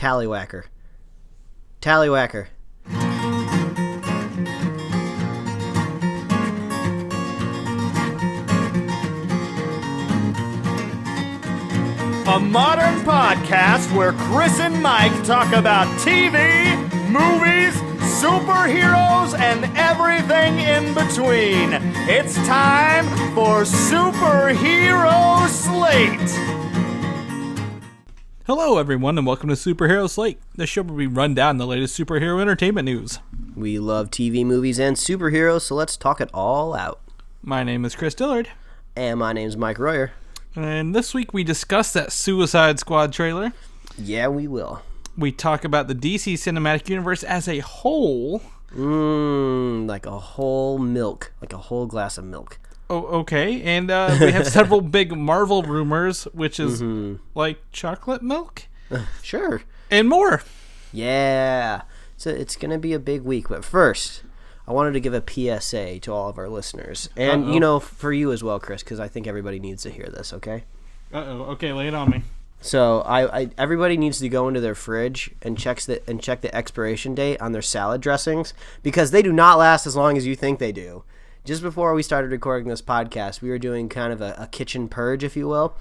Tallywhacker. Tallywhacker. A modern podcast where Chris and Mike talk about TV, movies, superheroes, and everything in between. It's time for Superhero Slate. Hello, everyone, and welcome to Superhero Slate, the show where we run down the latest superhero entertainment news. We love TV, movies, and superheroes, so let's talk it all out. My name is Chris Dillard. And my name's Mike Royer. And this week we discuss that Suicide Squad trailer. Yeah, we will. We talk about the DC Cinematic Universe as a whole. Like a whole milk. Like a whole glass of milk. Oh, okay. And we have several big Marvel rumors, which is like chocolate milk? Sure. And more. Yeah. So it's going to be a big week. But first, I wanted to give a PSA to all of our listeners. And, you know, for you as well, Chris, because I think everybody needs to hear this, okay? Okay, lay it on me. So everybody needs to go into their fridge and check the expiration date on their salad dressings, because they do not last as long as you think they do. Just before we started recording this podcast, we were doing kind of a kitchen purge, if you will.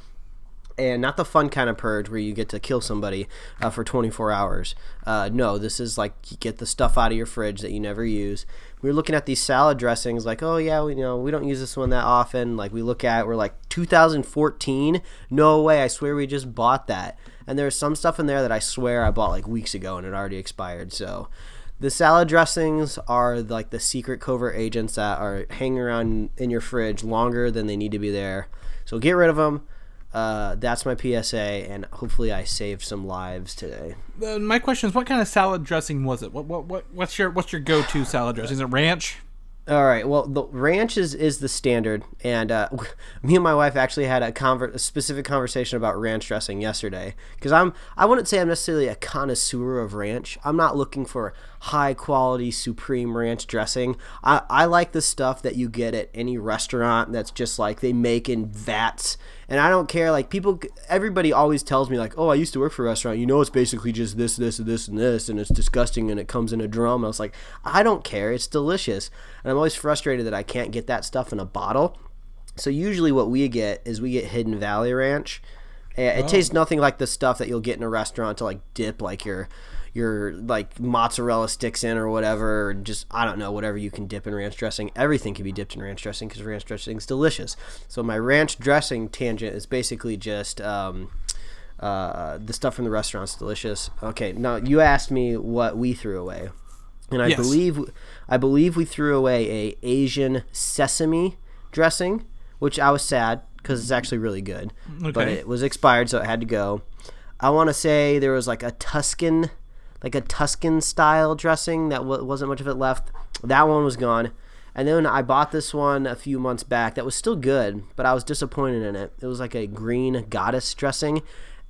And not the fun kind of purge where you get to kill somebody for 24 hours. No, this is like you get the stuff out of your fridge that you never use. We were looking at these salad dressings like, oh yeah, we don't use this one that often. Like we're like 2014. No way, I swear we just bought that. And there's some stuff in there that I swear I bought like weeks ago and it already expired. So the salad dressings are like the secret covert agents that are hanging around in your fridge longer than they need to be there. So get rid of them. That's my PSA, and hopefully I saved some lives today. My question is, what kind of salad dressing was it? What's your go-to salad dressing? Is it ranch? All right. Well, the ranch is the standard, and me and my wife actually had a specific conversation about ranch dressing yesterday. Because I wouldn't say I'm necessarily a connoisseur of ranch. I'm not looking for high quality supreme ranch dressing. I like the stuff that you get at any restaurant that's just like they make in vats. And I don't care, like everybody always tells me like, oh, I used to work for a restaurant. You know, it's basically just this, and this, and it's disgusting, and it comes in a drum. And I was like, I don't care. It's delicious. And I'm always frustrated that I can't get that stuff in a bottle. So usually what we get is Hidden Valley Ranch. It tastes nothing like the stuff that you'll get in a restaurant to like dip like your like mozzarella sticks in or whatever, or just I don't know, whatever you can dip in ranch dressing. Everything can be dipped in ranch dressing because ranch dressing is delicious. So my ranch dressing tangent is basically just the stuff from the restaurant's delicious. Okay, now you asked me what we threw away, and I believe we threw away a Asian sesame dressing, which I was sad because it's actually really good, but it was expired, so it had to go. I want to say there was like a Tuscan style dressing that wasn't much of it left. That one was gone. And then I bought this one a few months back that was still good, but I was disappointed in it. It was like a green goddess dressing,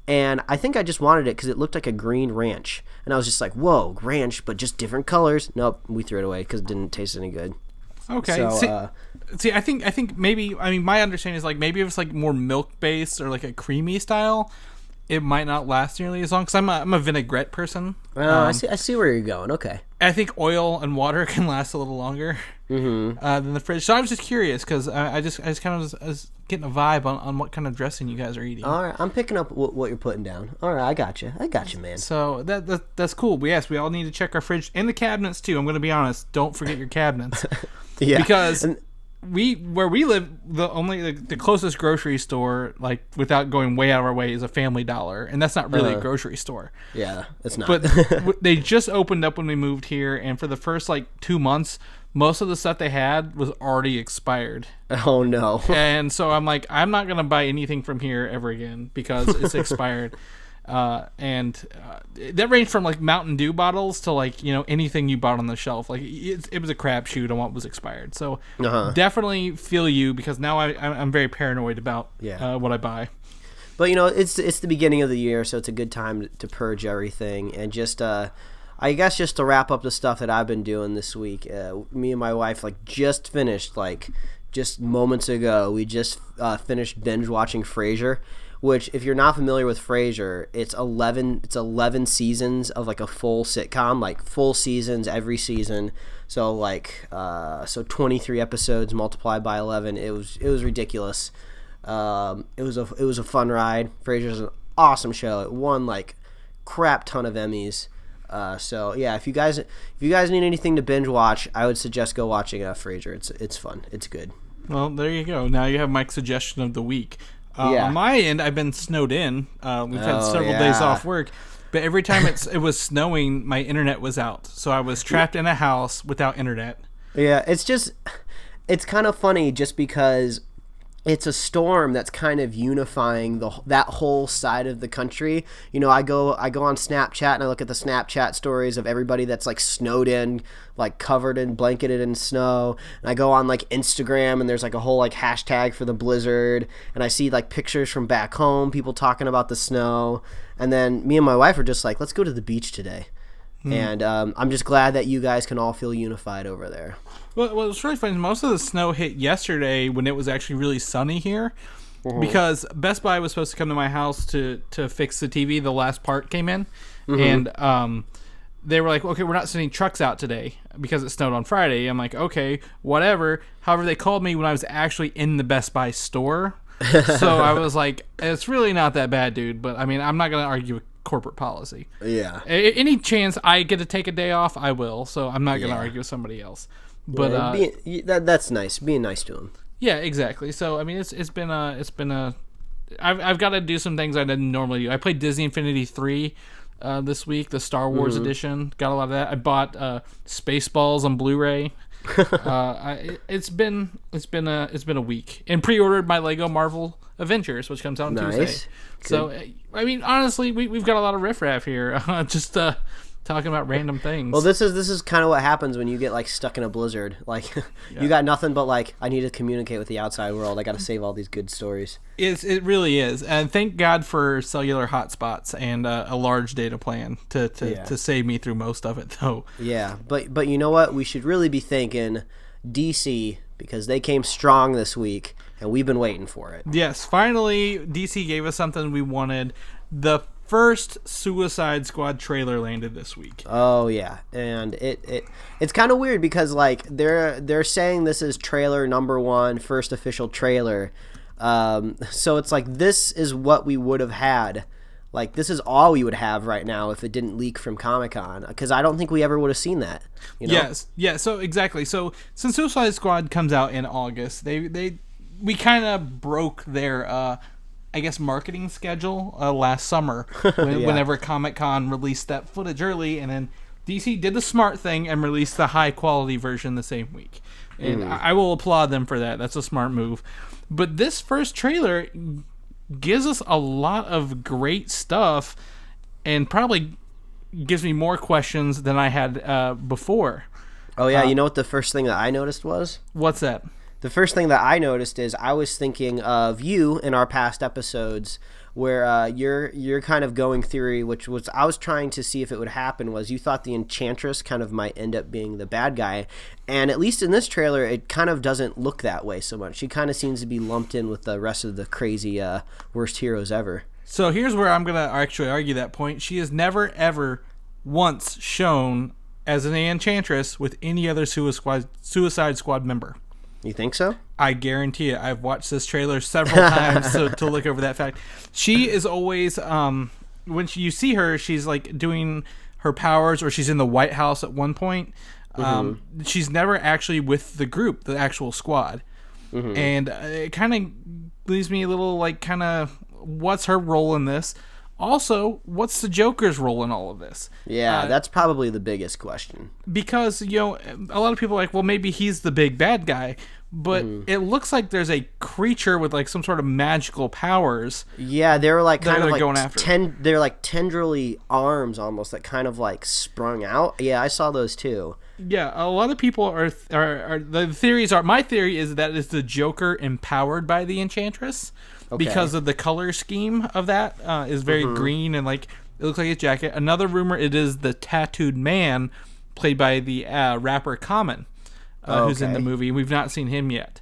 and I think I just wanted it because it looked like a green ranch. And I was just like, whoa, ranch, but just different colors. Nope, we threw it away because it didn't taste any good. Okay. So, see, I think maybe, I mean, my understanding is like maybe if it's like more milk-based or like a creamy style, it might not last nearly as long, because I'm a vinaigrette person. I see where you're going. Okay. I think oil and water can last a little longer than the fridge. So I was just curious, because I just kind of was getting a vibe on what kind of dressing you guys are eating. All right, I'm picking up what you're putting down. All right, I got you, man. So that's cool. Yes, we all need to check our fridge and the cabinets too. I'm going to be honest. Don't forget your cabinets. Yeah. Because where we live, the closest grocery store, like without going way out of our way, is a Family Dollar, and that's not really a grocery store. Yeah, it's not. But they just opened up when we moved here, and for the first like 2 months, most of the stuff they had was already expired. Oh no! And so I'm like, I'm not gonna buy anything from here ever again because it's expired. That ranged from like Mountain Dew bottles to like, you know, anything you bought on the shelf. Like it was a crapshoot on what was expired. So definitely feel you, because now I'm very paranoid about what I buy. But you know, it's the beginning of the year, so it's a good time to purge everything. And just I guess just to wrap up the stuff that I've been doing this week, me and my wife just finished just moments ago. We just finished binge watching Frasier. which if you're not familiar with Frasier, it's 11 seasons of like a full sitcom, like full seasons every season. So like so 23 episodes multiplied by 11. It was ridiculous. It was a fun ride. Frasier's an awesome show. It won like crap ton of Emmys. So yeah, if you guys need anything to binge watch, I would suggest go watching Frasier. It's fun. It's good. Well, there you go. Now you have Mike's suggestion of the week. On my end, I've been snowed in. We've had several days off work, but every time it was snowing, my internet was out, so I was trapped in a house without internet. Yeah, it's kind of funny just because it's a storm that's kind of unifying that whole side of the country. You know, I go on Snapchat and I look at the Snapchat stories of everybody that's like snowed in, like covered and blanketed in snow. And I go on like Instagram and there's like a whole like hashtag for the blizzard. And I see like pictures from back home, people talking about the snow. And then me and my wife are just like, let's go to the beach today. And I'm just glad that you guys can all feel unified over there. Well, it's really funny. Most of the snow hit yesterday when it was actually really sunny here, because Best Buy was supposed to come to my house to fix the TV. The last part came in, and they were like, okay, we're not sending trucks out today because it snowed on Friday. I'm like, okay, whatever. However, they called me when I was actually in the Best Buy store. So I was like, it's really not that bad, dude. But I mean, I'm not going to argue with corporate policy. Yeah. Any chance I get to take a day off, I will. So I'm not going to argue with somebody else. But that's nice. Being nice to him. Yeah, exactly. So I mean, it's been a. I've got to do some things I didn't normally do. I played Disney Infinity 3 this week, the Star Wars edition. Got a lot of that. I bought Spaceballs on Blu-ray. It's been a week, and pre-ordered my Lego Marvel Avengers, which comes out on Tuesday. Good. So I mean, honestly, we've got a lot of Riff Raff here. Just talking about random things. Well, this is kind of what happens when you get like stuck in a blizzard. Like you got nothing but like, I need to communicate with the outside world. I got to save all these good stories. It really is, and thank God for cellular hotspots and a large data plan to save me through most of it, though. Yeah, but you know what? We should really be thanking DC, because they came strong this week, and we've been waiting for it. Yes, finally, DC gave us something we wanted. The first Suicide Squad trailer landed this week. Oh yeah, and it's kind of weird because like they're saying this is trailer number 1, first official trailer. So it's like this is what we would have had. Like this is all we would have right now if it didn't leak from Comic-Con, because I don't think we ever would have seen that. You know? Yes, yeah. So exactly. So since Suicide Squad comes out in August, we kind of broke their I guess marketing schedule last summer whenever Comic-Con released that footage early, and then DC did the smart thing and released the high quality version the same week. And I will applaud them for that. That's a smart move. But this first trailer gives us a lot of great stuff, and probably gives me more questions than I had before. Oh yeah, you know what the first thing that I noticed was? What's that? The first thing that I noticed is I was thinking of you in our past episodes, where you're kind of going theory, which was I was trying to see if it would happen, was you thought the Enchantress kind of might end up being the bad guy, and at least in this trailer it kind of doesn't look that way so much. She kind of seems to be lumped in with the rest of the crazy worst heroes ever. So here's where I'm gonna actually argue that point. She is never ever once shown as an Enchantress with any other Suicide Squad member. You think so? I guarantee it. I've watched this trailer several times to look over that fact. She is always, when you see her, she's like doing her powers, or she's in the White House at one point. She's never actually with the group, the actual squad. And it kind of leaves me a little like, kind of, what's her role in this? Also, what's the Joker's role in all of this? Yeah, that's probably the biggest question. Because, you know, a lot of people are like, well, maybe he's the big bad guy. But it looks like there's a creature with like some sort of magical powers. Yeah, they're like kind of like going after. They're like tendrily arms almost that kind of like sprung out. Yeah, I saw those too. Yeah, a lot of people are the theories are. My theory is that it's the Joker empowered by the Enchantress. Okay. Because of the color scheme of that is very green and like it looks like his jacket. Another rumor, it is the tattooed man played by the rapper Common, who's in the movie. We've not seen him yet.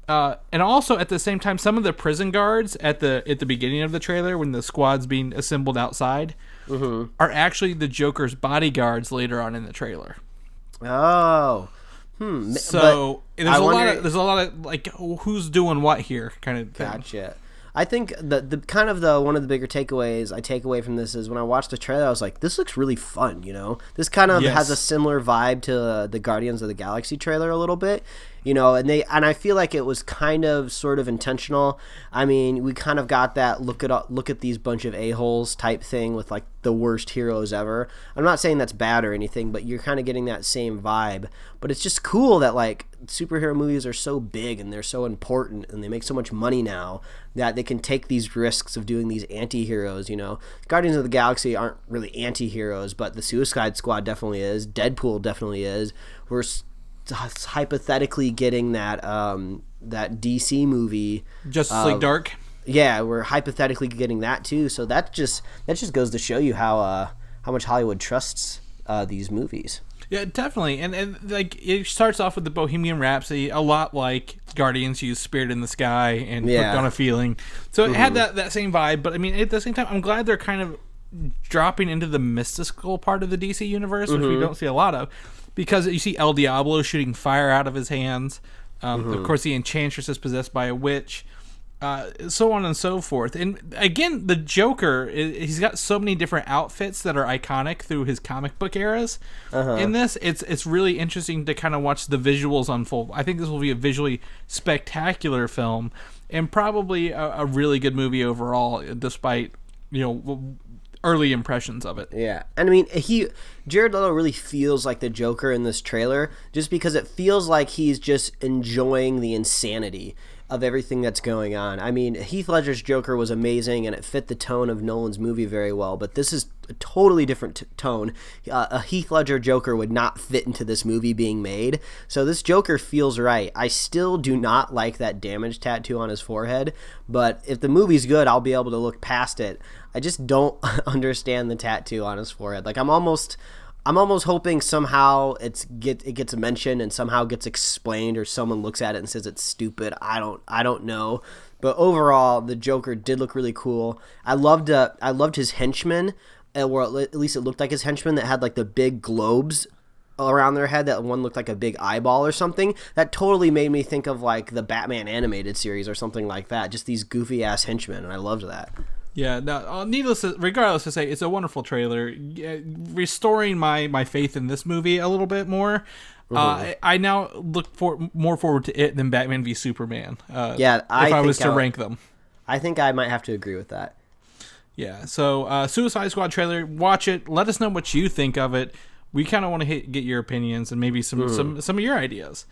And also at the same time, some of the prison guards at the beginning of the trailer, when the squad's being assembled outside, are actually the Joker's bodyguards later on in the trailer. Oh, So there's a lot of like who's doing what here kind of thing. Gotcha. I think the kind of the one of the bigger takeaways I take away from this is when I watched the trailer, I was like, this looks really fun. This kind of has a similar vibe to the Guardians of the Galaxy trailer a little bit. And I feel like it was kind of sort of intentional. I mean, we kind of got that look at these bunch of a-holes type thing with like the worst heroes ever. I'm not saying that's bad or anything, but you're kind of getting that same vibe. But it's just cool that like superhero movies are so big and they're so important and they make so much money now that they can take these risks of doing these anti-heroes. Guardians of the Galaxy aren't really anti-heroes, but the Suicide Squad definitely is. Deadpool definitely is. We're hypothetically getting that DC movie Justice League Dark. Yeah, we're hypothetically getting that too. So that just goes to show you how much Hollywood trusts these movies. Yeah, definitely. And like it starts off with the Bohemian Rhapsody, a lot like Guardians used Spirit in the Sky and Hooked on a Feeling. So it had that same vibe, but I mean at the same time I'm glad they're kind of dropping into the mystical part of the DC universe, which we don't see a lot of. Because you see El Diablo shooting fire out of his hands. Of course, the Enchantress is possessed by a witch. So on and so forth. And again, the Joker, he's got so many different outfits that are iconic through his comic book eras. In this, it's really interesting to kind of watch the visuals unfold. I think this will be a visually spectacular film and probably a really good movie overall, despite, early impressions of it. Yeah. And I mean, Jared Leto really feels like the Joker in this trailer just because it feels like he's just enjoying the insanity of everything that's going on. I mean, Heath Ledger's Joker was amazing and it fit the tone of Nolan's movie very well, but this is a totally different tone. A Heath Ledger Joker would not fit into this movie being made, so this Joker feels right. I still do not like that damage tattoo on his forehead, but if the movie's good, I'll be able to look past it. I just don't understand the tattoo on his forehead. Like I'm almost hoping somehow it gets a mention and somehow gets explained or someone looks at it and says it's stupid. I don't know. But overall, the Joker did look really cool. I loved his henchmen, or at least it looked like his henchmen that had like the big globes around their head. That one looked like a big eyeball or something. That totally made me think of like the Batman animated series or something like that. Just these goofy ass henchmen, and I loved that. Yeah, no, regardless to say, it's a wonderful trailer, restoring my faith in this movie a little bit more. I now look more forward to it than Batman v Superman. If I was to rank them, I think I might have to agree with that. Yeah, so Suicide Squad trailer, watch it. Let us know what you think of it. We kind of want to get your opinions and maybe some of your ideas.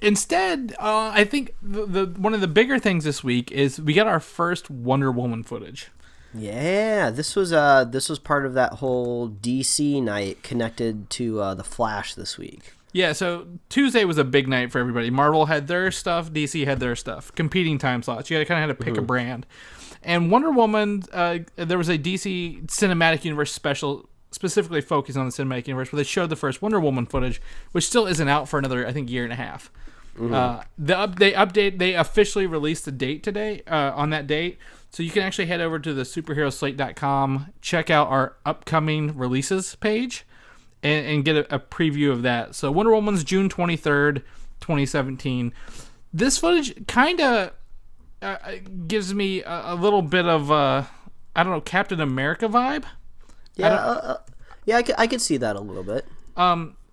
Instead, I think the one of the bigger things this week is we got our first Wonder Woman footage. Yeah, this was part of that whole DC night connected to the Flash this week. Yeah, so Tuesday was a big night for everybody. Marvel had their stuff, DC had their stuff. Competing time slots. You kind of had to pick a brand. And Wonder Woman, there was a DC Cinematic Universe special specifically focused on the Cinematic Universe where they showed the first Wonder Woman footage, which still isn't out for another, I think, year and a half. They officially released the date today, on that date, so you can actually head over to the superheroslate.com, check out our upcoming releases page, and get a preview of that. So Wonder Woman's June 23rd, 2017. This footage kind of gives me a little bit of Captain America vibe. I could see that a little bit.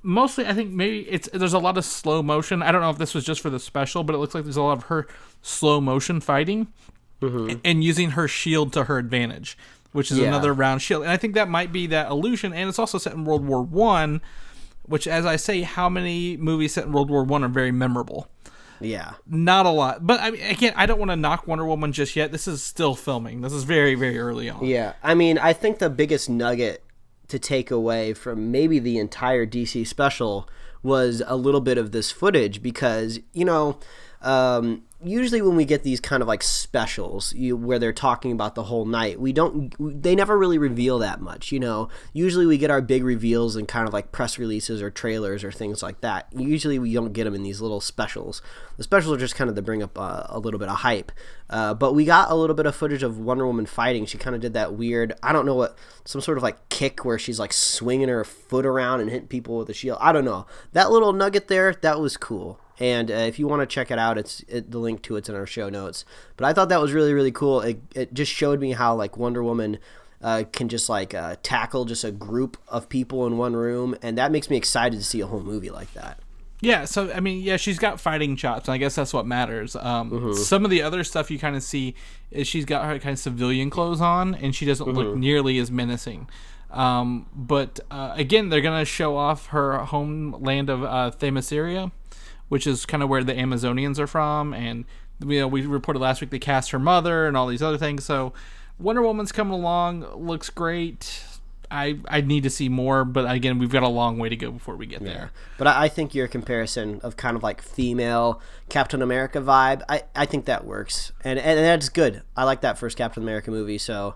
Mostly, I think maybe there's a lot of slow motion. I don't know if this was just for the special, but it looks like there's a lot of her slow motion fighting and using her shield to her advantage, which is another round shield. And I think that might be that illusion. And it's also set in World War I, which, as I say, how many movies set in World War I are very memorable? Yeah. Not a lot. But I mean, again, I don't want to knock Wonder Woman just yet. This is still filming. This is very, very early on. Yeah. I mean, I think the biggest nugget to take away from maybe the entire DC special was a little bit of this footage because, usually when we get these kind of like specials where they're talking about the whole night, they never really reveal that much, you know. Usually we get our big reveals in kind of like press releases or trailers or things like that. Usually we don't get them in these little specials. The specials are just kind of to bring up a little bit of hype. But we got a little bit of footage of Wonder Woman fighting. She kind of did that weird, I don't know what, some sort of like kick where she's like swinging her foot around and hitting people with a shield. I don't know. That little nugget there, that was cool. And if you want to check it out, the link to it's in our show notes. But I thought that was really, really cool. It just showed me how like Wonder Woman can just like tackle just a group of people in one room, and that makes me excited to see a whole movie like that. Yeah, so I mean, yeah, she's got fighting chops, and I guess that's what matters. Some of the other stuff you kind of see is she's got her kind of civilian clothes on, and she doesn't look nearly as menacing. But again, they're gonna show off her homeland of Themyscira, which is kind of where the Amazonians are from, and we reported last week they cast her mother and all these other things. So Wonder Woman's coming along, looks great. I need to see more, but again, we've got a long way to go before we get there. But I think your comparison of kind of like female Captain America vibe, I think that works, and that's good. I like that first Captain America movie, so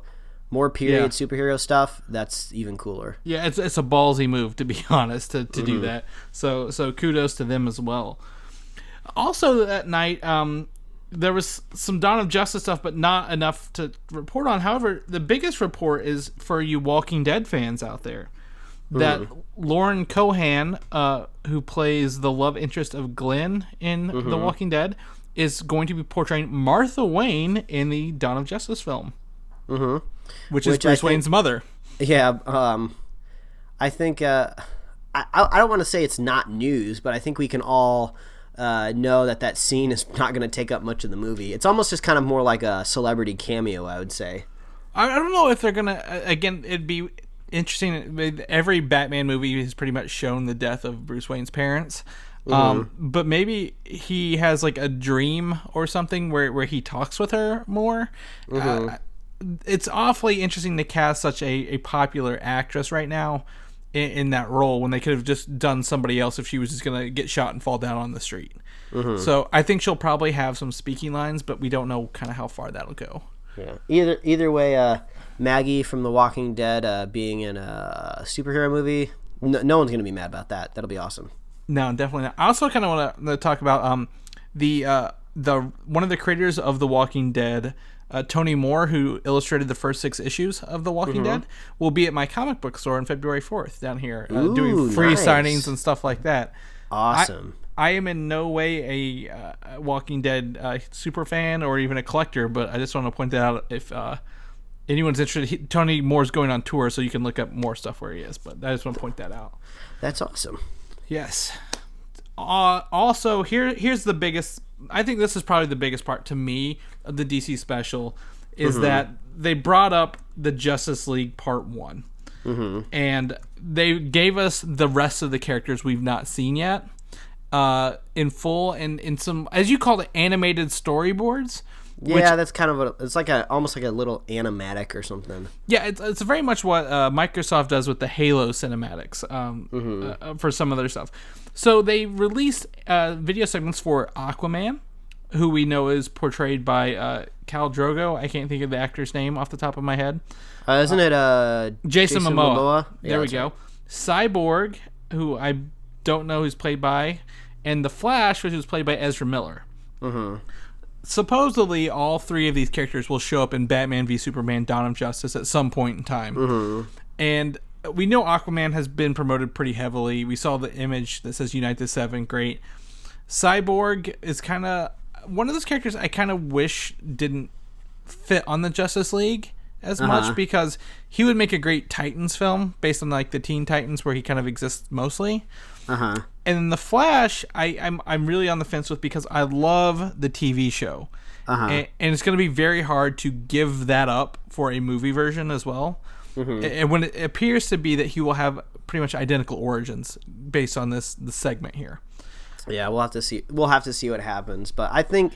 more period superhero stuff, that's even cooler. Yeah, it's a ballsy move, to be honest, to do that. So kudos to them as well. Also that night, there was some Dawn of Justice stuff, but not enough to report on. However, the biggest report is for you Walking Dead fans out there, that Lauren Cohan, who plays the love interest of Glenn in The Walking Dead, is going to be portraying Martha Wayne in the Dawn of Justice film. Which is Bruce Wayne's mother. Yeah, I think I don't want to say it's not news, but I think we can all know that scene is not going to take up much of the movie. It's almost just kind of more like a celebrity cameo, I would say. I don't know if they're going to... Again, it'd be interesting. Every Batman movie has pretty much shown the death of Bruce Wayne's parents. But maybe he has like a dream or something where he talks with her more. It's awfully interesting to cast such a popular actress right now in that role when they could have just done somebody else if she was just going to get shot and fall down on the street. So I think she'll probably have some speaking lines, but we don't know kind of how far that'll go. Yeah. Either way, Maggie from The Walking Dead being in a superhero movie, no one's going to be mad about that. That'll be awesome. No, definitely not. I also kind of want to talk about the one of the creators of The Walking Dead, Tony Moore, who illustrated the first 6 issues of The Walking Dead, will be at my comic book store on February 4th down here, doing free signings and stuff like that. Awesome. I am in no way a Walking Dead super fan or even a collector, but I just want to point that out if anyone's interested. Tony Moore's going on tour, so you can look up more stuff where he is, but I just want to point that out. That's awesome. Yes. Also, here's the biggest... I think this is probably the biggest part to me of the DC special is that they brought up the Justice League Part 1. And they gave us the rest of the characters we've not seen yet in full and in some, as you call it, animated storyboards. Yeah, that's kind of it's like almost like a little animatic or something. Yeah, it's very much what Microsoft does with the Halo cinematics for some of their stuff. So they released video segments for Aquaman, who we know is portrayed by Khal Drogo. I can't think of the actor's name off the top of my head. Isn't it Jason Momoa? Yeah, there we go. Right. Cyborg, who I don't know who's played by, and The Flash, which was played by Ezra Miller. Supposedly, all 3 of these characters will show up in Batman v Superman: Dawn of Justice at some point in time. And we know Aquaman has been promoted pretty heavily. We saw the image that says Unite the Seven. Great. Cyborg is kind of one of those characters I kind of wish didn't fit on the Justice League as much, because he would make a great Titans film based on like the Teen Titans where he kind of exists mostly. And then The Flash, I'm really on the fence with, because I love the TV show. And it's going to be very hard to give that up for a movie version as well. And when it appears to be that he will have pretty much identical origins based on the segment here. Yeah, we'll have to see. We'll have to see what happens. But I think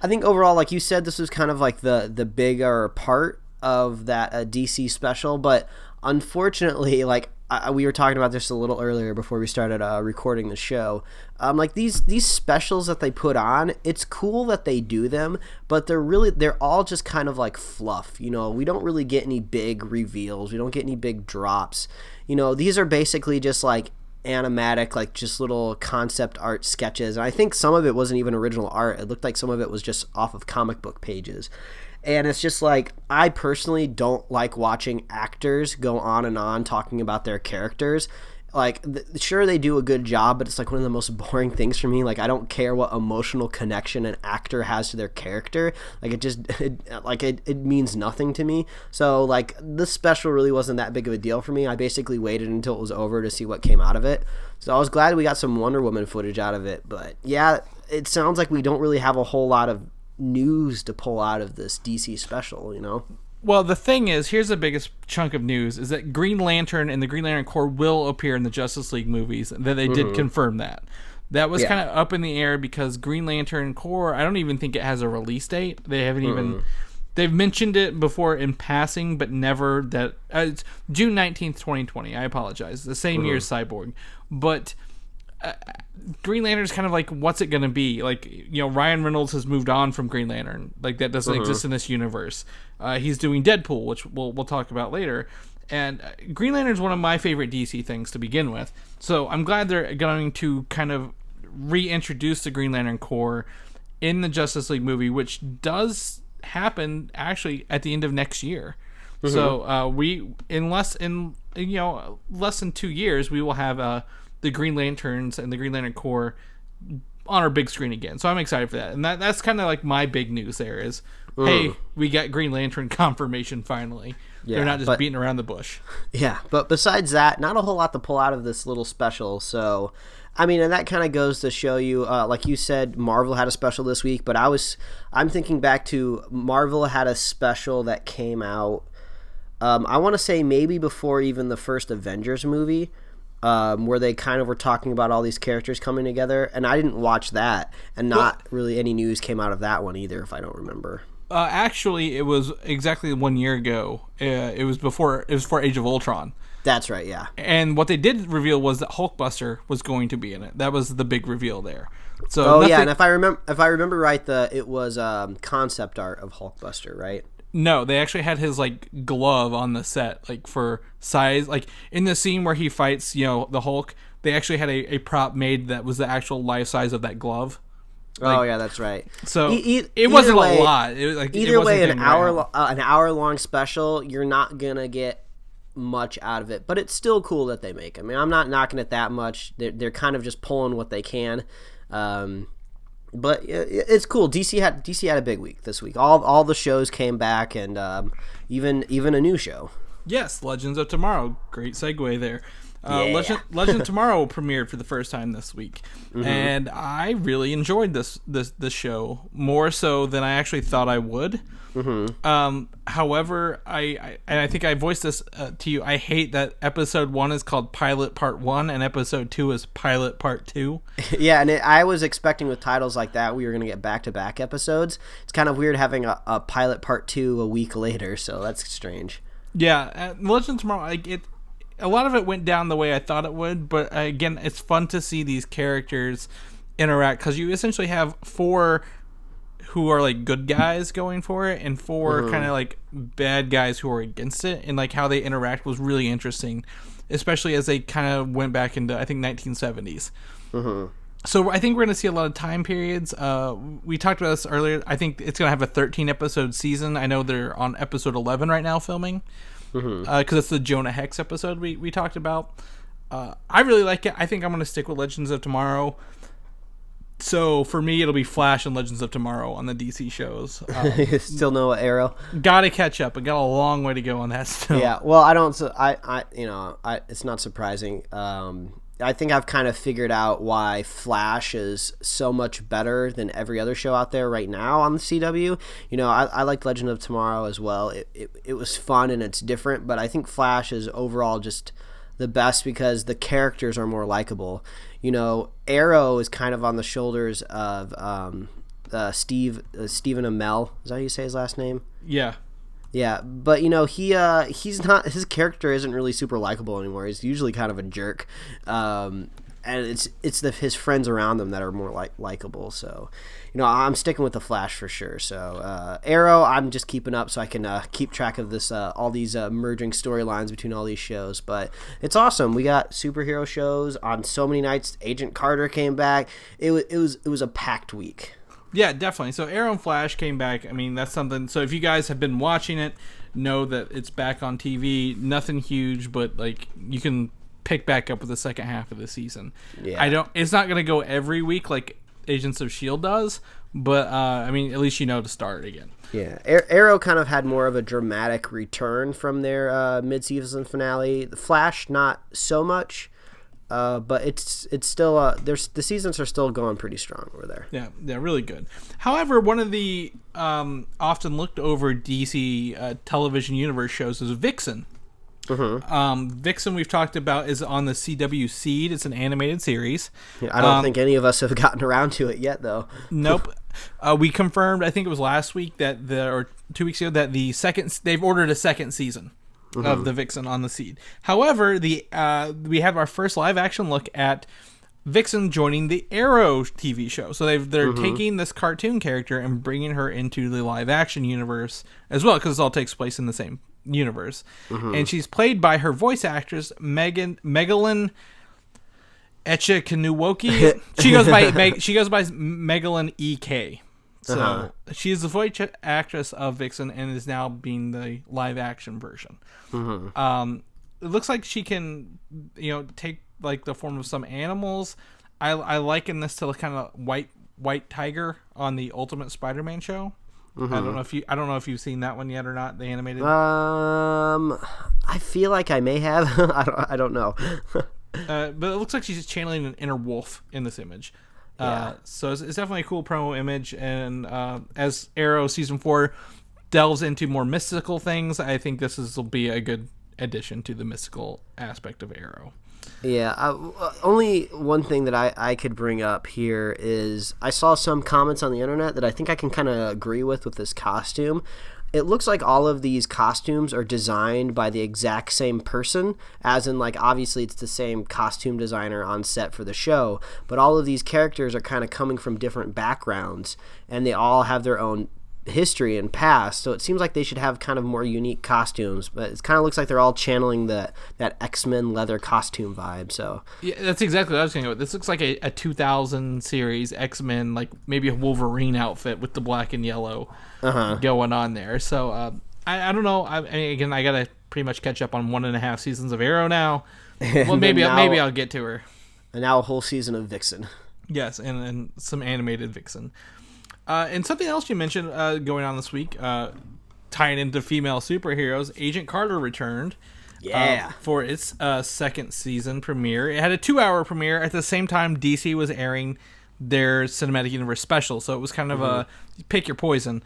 overall, like you said, this was kind of like the bigger part of that DC special. But unfortunately, like we were talking about this a little earlier before we started recording the show. Like these specials that they put on, it's cool that they do them, but they're all just kind of like fluff. You know, we don't really get any big reveals. We don't get any big drops. You know, these are basically just like animatic, like just little concept art sketches. And I think some of it wasn't even original art. It looked like some of it was just off of comic book pages. And it's just like, I personally don't like watching actors go on and on talking about their characters. Like, sure, they do a good job, but it's like one of the most boring things for me. Like, I don't care what emotional connection an actor has to their character. Like, it means nothing to me. So, like, this special really wasn't that big of a deal for me. I basically waited until it was over to see what came out of it. So I was glad we got some Wonder Woman footage out of it. But yeah, it sounds like we don't really have a whole lot of news to pull out of this DC special, you know? Well, the thing is, here's the biggest chunk of news, is that Green Lantern and the Green Lantern Corps will appear in the Justice League movies, that they did confirm that. That was kind of up in the air because Green Lantern Corps, I don't even think it has a release date. They haven't even... They've mentioned it before in passing, but never that... it's June 19th, 2020. I apologize. The same year as Cyborg. But... Green Lantern's kind of like, what's it going to be? Like, you know, Ryan Reynolds has moved on from Green Lantern. Like, that doesn't exist in this universe. He's doing Deadpool, which we'll talk about later. And Green Lantern's one of my favorite DC things to begin with. So I'm glad they're going to kind of reintroduce the Green Lantern Corps in the Justice League movie, which does happen actually at the end of next year. So in less than 2 years, we will have the Green Lanterns and the Green Lantern Corps on our big screen again. So I'm excited for that. And that's kind of like my big news there is, hey, we got Green Lantern confirmation finally. Yeah, they're not just beating around the bush. Yeah, but besides that, not a whole lot to pull out of this little special. So, I mean, and that kind of goes to show you, like you said, Marvel had a special this week, but I'm thinking back to Marvel had a special that came out, I want to say maybe before even the first Avengers movie, where they kind of were talking about all these characters coming together, and I didn't watch that, and not really any news came out of that one either, if I don't remember. Actually, it was exactly 1 year ago. It was before Age of Ultron. That's right, yeah. And what they did reveal was that Hulkbuster was going to be in it. That was the big reveal there. So yeah, and if I remember right, it was concept art of Hulkbuster, right? No, they actually had his like glove on the set, like for size. Like in the scene where he fights, you know, the Hulk, they actually had a prop made that was the actual life size of that glove. Like, oh yeah, that's right. So it wasn't a lot. It was like either way, an hour long special, you're not gonna get much out of it, but it's still cool that they make. I mean, I'm not knocking it that much. They're kind of just pulling what they can. But it's cool. DC had a big week this week. All the shows came back, and even a new show. Yes, Legends of Tomorrow. Great segue there. Legend of Tomorrow premiered for the first time this week, and I really enjoyed this show more so than I actually thought I would. However, I think I voiced this to you. I hate that episode 1 is called Pilot Part 1 and episode 2 is Pilot Part 2. Yeah, and I was expecting with titles like that we were going to get back-to-back episodes. It's kind of weird having a Pilot Part 2 a week later, so that's strange. Yeah, Legend of Tomorrow, a lot of it went down the way I thought it would, but again, it's fun to see these characters interact because you essentially have 4 who are like good guys going for it and 4 kind of like bad guys who are against it, and like how they interact was really interesting, especially as they kind of went back into I think 1970s. So I think we're going to see a lot of time periods. We talked about this earlier. I think it's going to have a 13 episode season. I know they're on episode 11 right now filming. Because it's the Jonah Hex episode we talked about. I really like it. I think I'm going to stick with Legends of Tomorrow. So for me, it'll be Flash and Legends of Tomorrow on the DC shows. Still no Arrow. Gotta catch up. I got a long way to go on that still. Yeah. Well, I don't. It's not surprising. I think I've kind of figured out why Flash is so much better than every other show out there right now on the CW. You know, I like Legend of Tomorrow as well. It was fun and it's different, but I think Flash is overall just the best because the characters are more likable. You know, Arrow is kind of on the shoulders of Stephen Amell. Is that how you say his last name? Yeah. Yeah, but he's not. His character isn't really super likable anymore. He's usually kind of a jerk, and it's his friends around him that are more likable. So, I'm sticking with the Flash for sure. So, Arrow, I'm just keeping up so I can keep track of this all these merging storylines between all these shows. But it's awesome. We got superhero shows on so many nights. Agent Carter came back. It was a packed week. Yeah, definitely. So Arrow and Flash came back. I mean, that's something. So if you guys have been watching it, know that it's back on TV. Nothing huge, but like you can pick back up with the second half of the season. Yeah. It's not going to go every week like Agents of S.H.I.E.L.D. does, but I mean, at least to start again. Yeah, Arrow kind of had more of a dramatic return from their mid-season finale. The Flash, not so much. But it's still the seasons are still going pretty strong over there. Yeah, really good. However, one of the often looked over DC television universe shows is Vixen. Mm-hmm. Vixen, we've talked about, is on the CW Seed. It's an animated series. Yeah, I don't think any of us have gotten around to it yet, though. Nope. We confirmed, I think it was last week or 2 weeks ago, that they've ordered a second season. Mm-hmm. Of the Vixen on the Seed. However, we have our first live action look at Vixen joining the Arrow TV show. So they're mm-hmm. taking this cartoon character and bringing her into the live action universe as well, because it all takes place in the same universe. Mm-hmm. And she's played by her voice actress Megalyn Echikunwoke. She goes by Megalyn EK. So she is the voice actress of Vixen and is now being the live action version. Mm-hmm. It looks like she can, take like the form of some animals. I liken this to the kind of white tiger on the Ultimate Spider-Man show. Mm-hmm. I don't know if you've seen that one yet or not. The animated. I feel like I may have. I don't know. But it looks like she's channeling an inner wolf in this image. Yeah. So it's definitely a cool promo image, and as Arrow Season 4 delves into more mystical things, I think will be a good addition to the mystical aspect of Arrow. Yeah, only one thing that I could bring up here is I saw some comments on the internet that I think I can kind of agree with this costume. It looks like all of these costumes are designed by the exact same person, as in, like, obviously it's the same costume designer on set for the show, but all of these characters are kind of coming from different backgrounds, and they all have their own history and past, so it seems like they should have kind of more unique costumes, but it kind of looks like they're all channeling that X-Men leather costume vibe. So yeah, that's exactly what I was going to go with. This looks like a 2000 series X-Men, like maybe a Wolverine outfit with the black and yellow going on there. So I don't know. I gotta pretty much catch up on 1.5 seasons of Arrow now. Well, maybe I'll get to her. And now a whole season of Vixen. Yes, and some animated Vixen. And something else you mentioned going on this week, tying into female superheroes, Agent Carter returned for its second season premiere. It had a 2-hour premiere. At the same time, DC was airing their Cinematic Universe special, so it was kind of a pick your poison.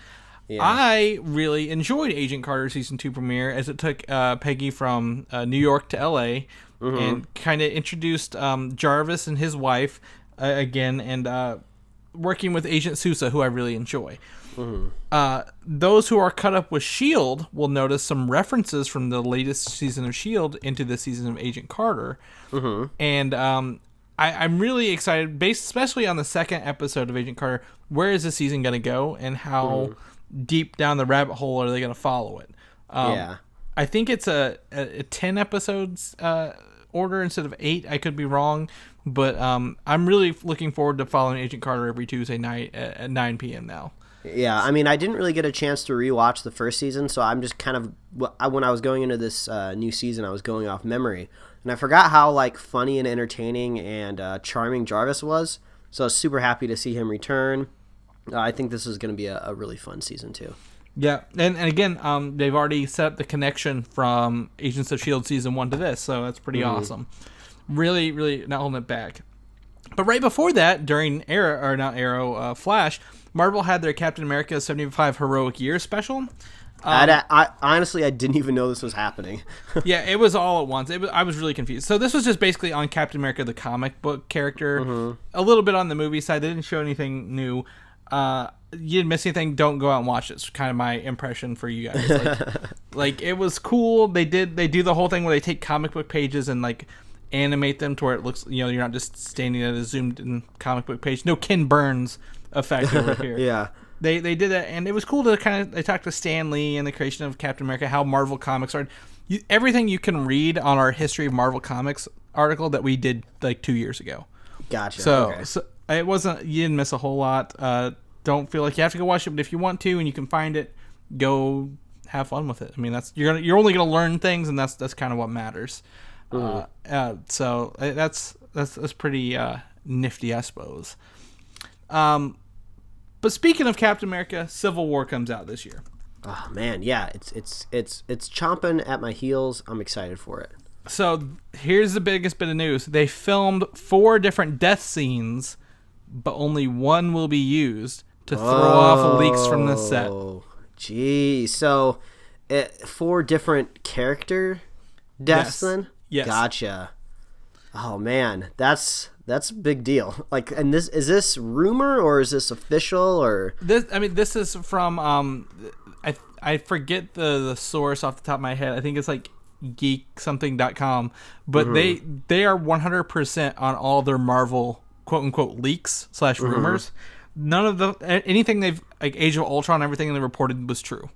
Yeah. I really enjoyed Agent Carter Season 2 premiere, as it took Peggy from New York to L.A. And kind of introduced Jarvis and his wife again, and working with Agent Sousa, who I really enjoy. Mm-hmm. Those who are cut up with S.H.I.E.L.D. will notice some references from the latest season of S.H.I.E.L.D. into this season of Agent Carter. Mm-hmm. And I'm really excited, especially on the second episode of Agent Carter. Where is this season going to go, and how deep down the rabbit hole are they going to follow it? I think it's a 10 episodes order instead of 8. I could be wrong. But I'm really looking forward to following Agent Carter every Tuesday night at 9 p.m. now. Yeah, I mean, I didn't really get a chance to rewatch the first season, so I'm just kind of, when I was going into this new season, I was going off memory. And I forgot how, like, funny and entertaining and charming Jarvis was, so I was super happy to see him return. I think this is going to be a really fun season, too. Yeah, and again, they've already set up the connection from Agents of S.H.I.E.L.D. Season 1 to this, so that's pretty awesome. Really, really not holding it back. But right before that, during Flash, Marvel had their Captain America 75 Heroic Year special. I honestly, I didn't even know this was happening. Yeah, it was all at once. I was really confused. So this was just basically on Captain America, the comic book character. Mm-hmm. A little bit on the movie side. They didn't show anything new. you didn't miss anything, don't go out and watch it. It's kind of my impression for you guys. Like it was cool. They do the whole thing where they take comic book pages and like animate them to where it looks, you're not just standing at a zoomed in comic book page. No Ken Burns effect over here. Yeah. They did that, and it was cool to they talked to Stan Lee and the creation of Captain America, how Marvel Comics started. Everything you can read on our History of Marvel Comics article that we did like 2 years ago. Gotcha. So it wasn't, you didn't miss a whole lot. Don't feel like you have to go watch it, but if you want to and you can find it, go have fun with it. I mean, you're only gonna learn things, and that's kind of what matters. So that's pretty nifty, I suppose. But speaking of Captain America, Civil War comes out this year. Oh man, yeah, it's chomping at my heels. I'm excited for it. So here's the biggest bit of news: they filmed 4 different death scenes, but only one will be used to throw off leaks from the set. Gee, so 4 different character deaths then? Yes. Gotcha. Oh man, that's a big deal. Like, and is this rumor or is this official or? This is from I forget the source off the top of my head. I think it's like geeksomething.com, but they are 100% on all their Marvel quote unquote leaks / rumors. None of anything they've like Age of Ultron, everything they reported was true.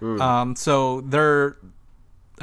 So I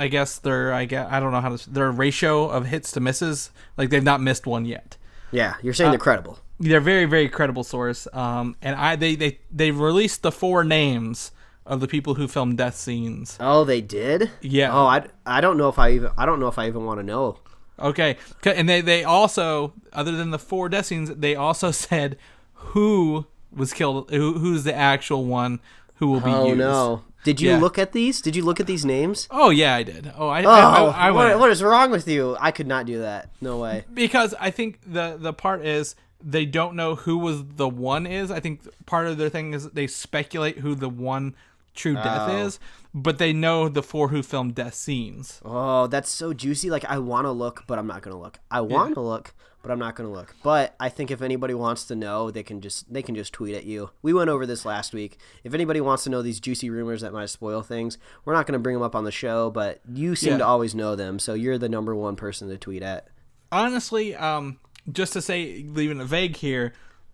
don't know how to. Their ratio of hits to misses, like they've not missed one yet. Yeah, you're saying they're credible. They're very, very credible source. And they released the 4 names of the people who filmed death scenes. Oh, they did? Yeah. Oh, I don't know if I even want to know. Okay, and they also, other than the 4 death scenes, they also said who was killed, who's the actual one who will be used. Oh no. Did you look at these? Did you look at these names? Oh yeah, I did. What is wrong with you? I could not do that. No way. Because I think the part is they don't know who was the one is. I think part of their thing is they speculate who the one true death is, but they know the 4 who filmed death scenes. Oh, that's so juicy. Like, I want to look, but I'm not going to look. I want to look, but I'm not going to look. But I think if anybody wants to know, they can just tweet at you. We went over this last week. If anybody wants to know these juicy rumors that might spoil things, we're not going to bring them up on the show, but you seem to always know them, so you're the number one person to tweet at. Honestly, just to say, leaving it vague here,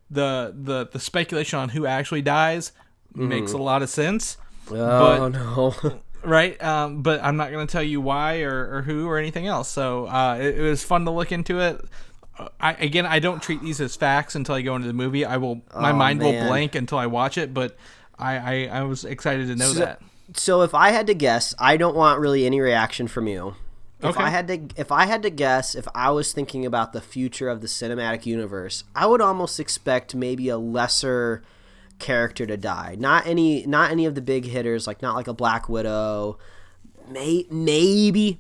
the speculation on who actually dies makes a lot of sense. Oh, no. Right? But I'm not going to tell you why or who or anything else. So it was fun to look into it. I don't treat these as facts until I go into the movie. My mind will blank until I watch it, but I was excited to know that. So if I had to guess, I don't want really any reaction from you. If I had to guess, if I was thinking about the future of the cinematic universe, I would almost expect maybe a lesser character to die. Not any of the big hitters, like not like a Black Widow. Maybe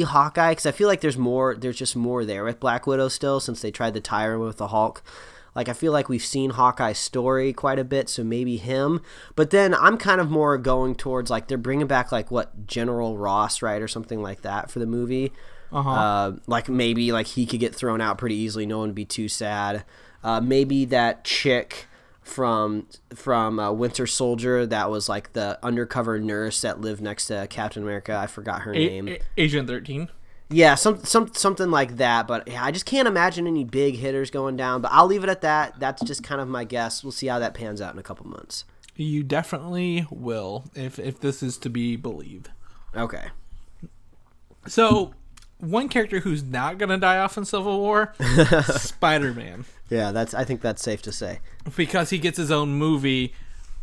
Hawkeye, because I feel like there's just more there with Black Widow still, since they tried to tie her with the Hulk. Like, I feel like we've seen Hawkeye's story quite a bit, so maybe him. But then I'm kind of more going towards, like, they're bringing back, like, what, General Ross, right, or something like that for the movie. Like, maybe, like, he could get thrown out pretty easily. No one would be too sad. Maybe that chick from Winter Soldier that was, like, the undercover nurse that lived next to Captain America. I forgot her name. Agent 13. Yeah, something like that, but yeah, I just can't imagine any big hitters going down, but I'll leave it at that. That's just kind of my guess. We'll see how that pans out in a couple months. You definitely will, if this is to be believed. Okay. So, one character who's not going to die off in Civil War, Spider-Man. Yeah, I think that's safe to say. Because he gets his own movie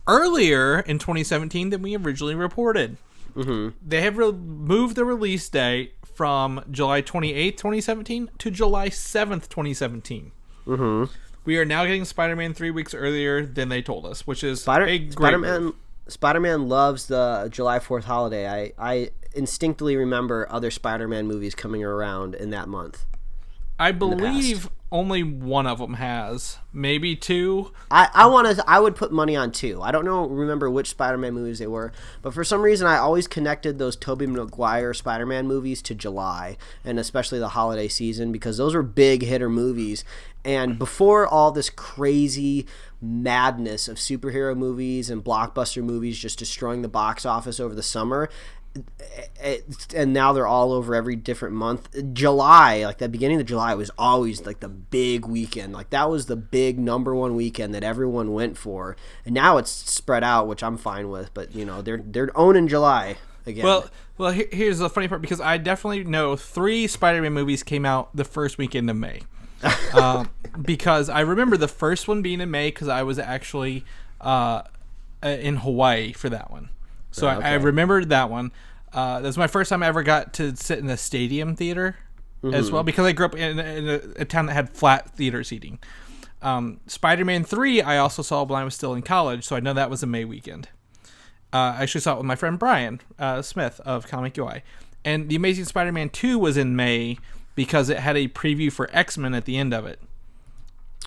earlier in 2017 than we originally reported. Mm-hmm. They have moved the release date from July 28th, 2017 to July 7th, 2017. Mm-hmm. We are now getting Spider-Man 3 weeks earlier than they told us, which is a great move. Spider-Man loves the July 4th holiday. I instinctively remember other Spider-Man movies coming around in that month. I believe only one of them has, maybe two. I would put money on two. I don't remember which Spider-Man movies they were, but for some reason I always connected those Tobey Maguire Spider-Man movies to July, and especially the holiday season, because those were big hitter movies. And before all this crazy madness of superhero movies and blockbuster movies just destroying the box office over the summer, and now they're all over every different month. July, like the beginning of July, was always like the big weekend. Like that was the big number one weekend that everyone went for. And now it's spread out, which I'm fine with. But they're owning July again. Well, here's the funny part, because I definitely know 3 Spider-Man movies came out the first weekend of May. Because I remember the first one being in May because I was actually in Hawaii for that one. So I remembered that one. That was my first time I ever got to sit in a stadium theater as well, because I grew up in a town that had flat theater seating. Spider-Man 3 I also saw when I was still in college, so I know that was a May weekend. I actually saw it with my friend Brian Smith of Comic UI. And The Amazing Spider-Man 2 was in May because it had a preview for X-Men at the end of it.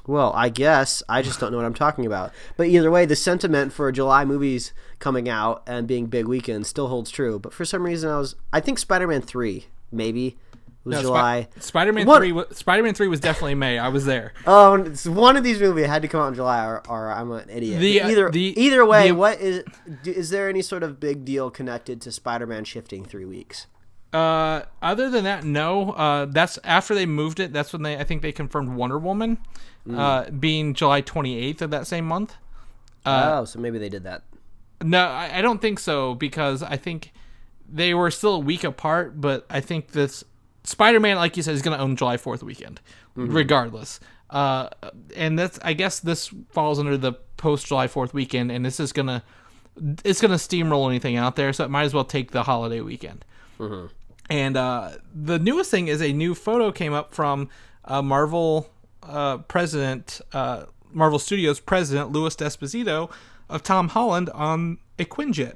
Well, I guess I just don't know what I'm talking about. But either way, the sentiment for July movies coming out and being big weekends still holds true. But for some reason, I think Spider-Man 3 maybe was July. Spider-Man 3 was definitely May. I was there. Oh, it's one of these movies had to come out in July, or I'm an idiot. Either way, what is there any sort of big deal connected to Spider-Man shifting 3 weeks? Other than that, no. That's after they moved it. That's when I think they confirmed Wonder Woman being July 28th of that same month. So maybe they did that. No, I don't think so, because I think they were still a week apart, but I think this Spider-Man, like you said, is going to own July 4th weekend, regardless. And I guess this falls under the post July 4th weekend, and it's gonna steamroll anything out there, so it might as well take the holiday weekend. Mm-hmm. And the newest thing is a new photo came up from Marvel Studios president Louis D'Esposito of Tom Holland on a Quinjet.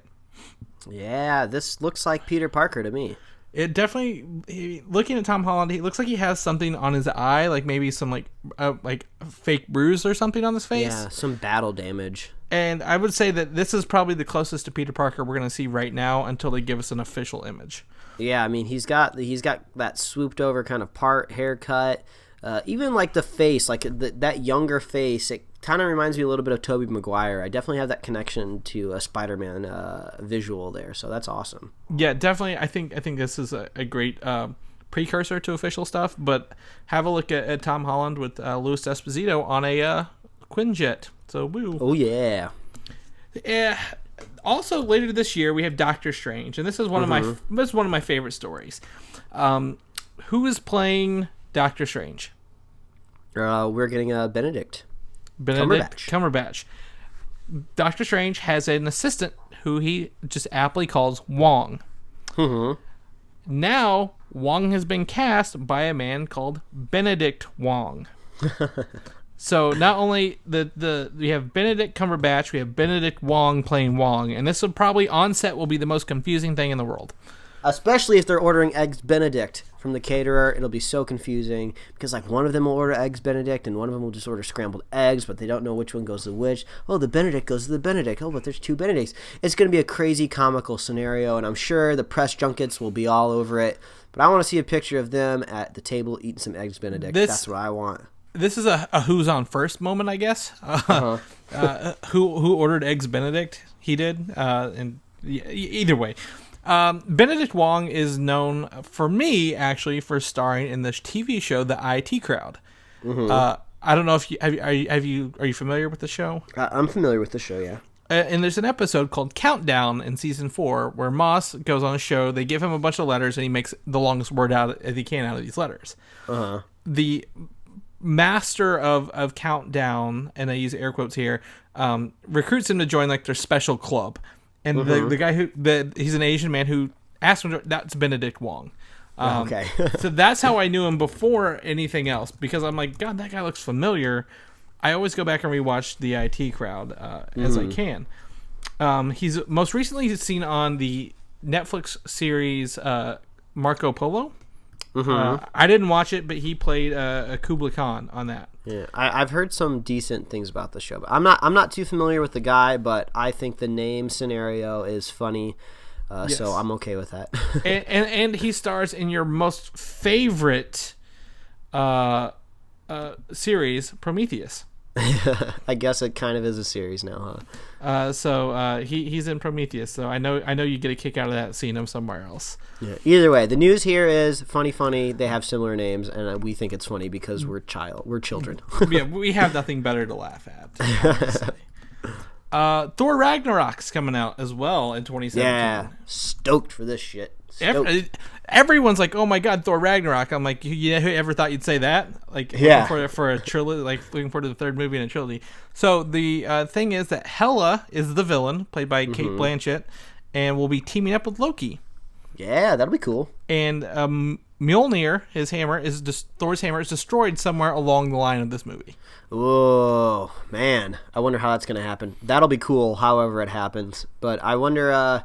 Yeah, this looks like Peter Parker to me. It definitely, looking at Tom Holland, he looks like he has something on his eye, like maybe some like fake bruise or something on his face. Yeah, some battle damage. And I would say that this is probably the closest to Peter Parker we're going to see right now until they give us an official image. Yeah, I mean, he's got that swooped over kind of haircut. Even like the face, like that younger face, it kind of reminds me a little bit of Tobey Maguire. I definitely have that connection to a Spider-Man visual there, so that's awesome. Yeah, definitely. I think this is a great precursor to official stuff. But have a look at Tom Holland with Louis D'Esposito on a Quinjet. So woo. Oh yeah. Also later this year we have Doctor Strange, and this is one of my favorite stories. Who is playing Doctor Strange? We're getting Benedict Cumberbatch. Doctor Strange has an assistant who he just aptly calls Wong. Mm-hmm. Now Wong has been cast by a man called Benedict Wong. So not only we have Benedict Cumberbatch, we have Benedict Wong playing Wong, and this will probably on set will be the most confusing thing in the world. Especially if they're ordering Eggs Benedict from the caterer, it'll be so confusing because like one of them will order Eggs Benedict and one of them will just order scrambled eggs, but they don't know which one goes to which. Oh, the Benedict goes to the Benedict. Oh, but there's 2 Benedicts. It's going to be a crazy comical scenario, and I'm sure the press junkets will be all over it. But I want to see a picture of them at the table eating some Eggs Benedict. That's what I want. This is a who's on first moment, I guess. Who ordered Eggs Benedict? He did. And either way. Benedict Wong is known for me actually for starring in the TV show The IT Crowd. Mm-hmm. I don't know if are you familiar with the show? I'm familiar with the show, yeah. And there's an episode called Countdown in season 4 where Moss goes on a show. They give him a bunch of letters and he makes the longest word out as he can out of these letters. The master of Countdown, and I use air quotes here, recruits him to join like their special club. And the guy he's an Asian man who asked him, that's Benedict Wong. Okay. So that's how I knew him before anything else, because I'm like, God, that guy looks familiar. I always go back and rewatch the IT Crowd as I can. He's most recently seen on the Netflix series Marco Polo. I didn't watch it, but he played a Kublai Khan on that. Yeah, I've heard some decent things about the show, but I'm not too familiar with the guy, but I think the name scenario is funny, yes. So I'm okay with that. and he stars in your most favorite series, Prometheus. I guess it kind of is a series now, huh? So he's in Prometheus. So I know you get a kick out of that, seeing him somewhere else. Yeah. Either way, the news here is funny. They have similar names, and we think it's funny because we're children. Yeah, we have nothing better to laugh at. Thor Ragnarok's coming out as well in 2017. Yeah, stoked for this shit. Everyone's like, "Oh my god, Thor Ragnarok!" I'm like, "You ever thought you'd say that?" Like, yeah, for a trilogy, like looking forward to the third movie in a trilogy. So the thing is that Hela is the villain, played by Cate Blanchett, and will be teaming up with Loki. Yeah, that'll be cool. And Mjolnir, Thor's hammer is destroyed somewhere along the line of this movie. Oh man, I wonder how that's gonna happen. That'll be cool, however it happens. But I wonder.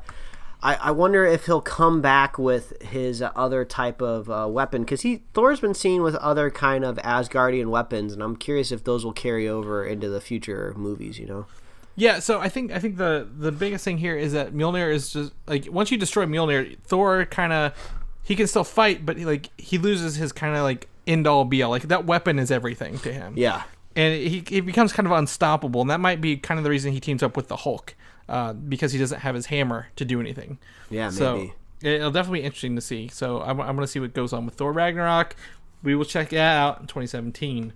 I wonder if he'll come back with his other type of weapon, because Thor's been seen with other kind of Asgardian weapons, and I'm curious if those will carry over into the future movies. Yeah, so I think the biggest thing here is that Mjolnir is just like, once you destroy Mjolnir, Thor he can still fight, but he loses his kind of like end all be all. Like, that weapon is everything to him. Yeah, and he becomes kind of unstoppable, and that might be kind of the reason he teams up with the Hulk. Because he doesn't have his hammer to do anything. Yeah, maybe. So it'll definitely be interesting to see. So I'm going to see what goes on with Thor Ragnarok. We will check that out in 2017.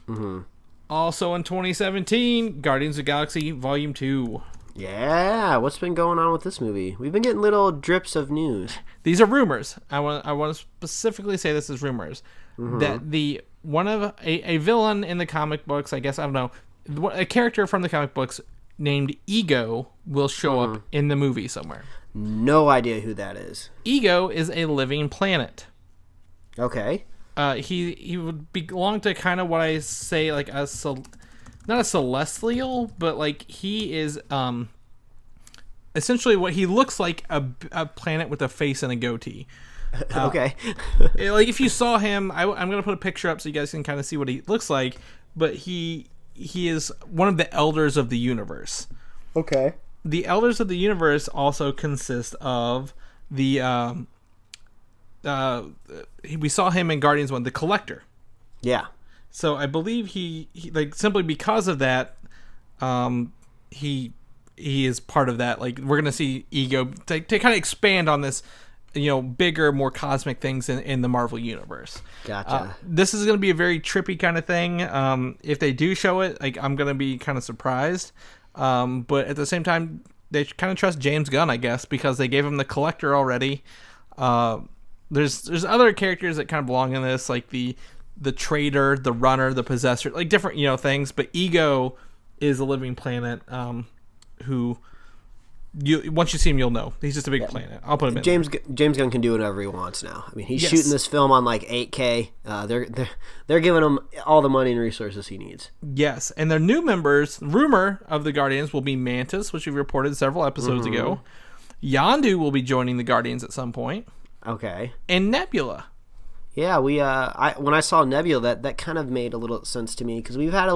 Mm-hmm. Also in 2017, Guardians of the Galaxy Volume 2. Yeah, what's been going on with this movie? We've been getting little drips of news. These are rumors. I want to specifically say this is rumors. That a villain in the comic books, I guess, I don't know, a character from the comic books named Ego will show up in the movie somewhere. No idea who that is. Ego is a living planet. Okay. He would belong to kind of what I say, like not a celestial, but like he is essentially what he looks like, a planet with a face and a goatee. Okay. Like, if you saw him, I'm gonna put a picture up so you guys can kind of see what he looks like. But he is one of the elders of the universe. Okay. The elders of the universe also consist of the we saw him in Guardians 1, the Collector. Yeah. So I believe he like, simply because of that, he is part of that. Like, we're gonna see Ego to kind of expand on this, bigger, more cosmic things in the Marvel universe. Gotcha. This is going to be a very trippy kind of thing. If they do show it, like, I'm going to be kind of surprised. But at the same time, they kind of trust James Gunn, I guess, because they gave him the Collector already. There's other characters that kind of belong in this, like the Traitor, the Runner, the Possessor, like different things. But Ego is a living planet who. Once you see him, you'll know he's just a big planet. I'll put him in. James Gunn can do whatever he wants now. I mean, he's shooting this film on like 8K. They're giving him all the money and resources he needs. Yes, and their new members, rumor of the Guardians, will be Mantis, which we reported several episodes ago. Yondu will be joining the Guardians at some point. Okay. And Nebula. Yeah, when I saw Nebula, that kind of made a little sense to me, because we've had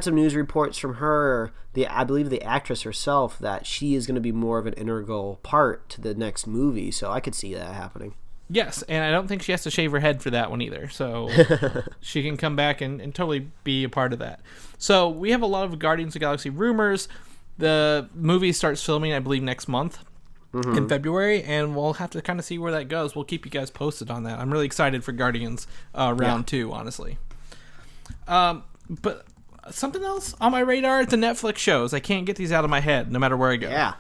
some news reports from her, I believe the actress herself, that she is going to be more of an integral part to the next movie, so I could see that happening. Yes, and I don't think she has to shave her head for that one either, so she can come back and totally be a part of that. So we have a lot of Guardians of the Galaxy rumors. The movie starts filming, I believe, next month. In February, and we'll have to kind of see where that goes. We'll keep you guys posted on that. I'm really excited for Guardians round 2, honestly. But something else on my radar, the Netflix shows. I can't get these out of my head no matter where I go. Yeah.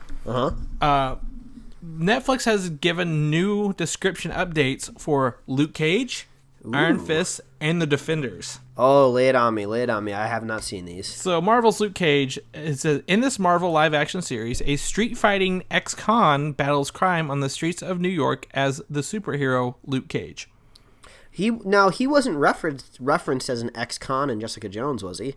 Netflix has given new description updates for Luke Cage, Iron Fist, and The Defenders. Oh, lay it on me. I have not seen these. So Marvel's Luke Cage, in this Marvel live-action series, a street-fighting ex-con battles crime on the streets of New York as the superhero Luke Cage. He wasn't referenced as an ex-con in Jessica Jones, was he?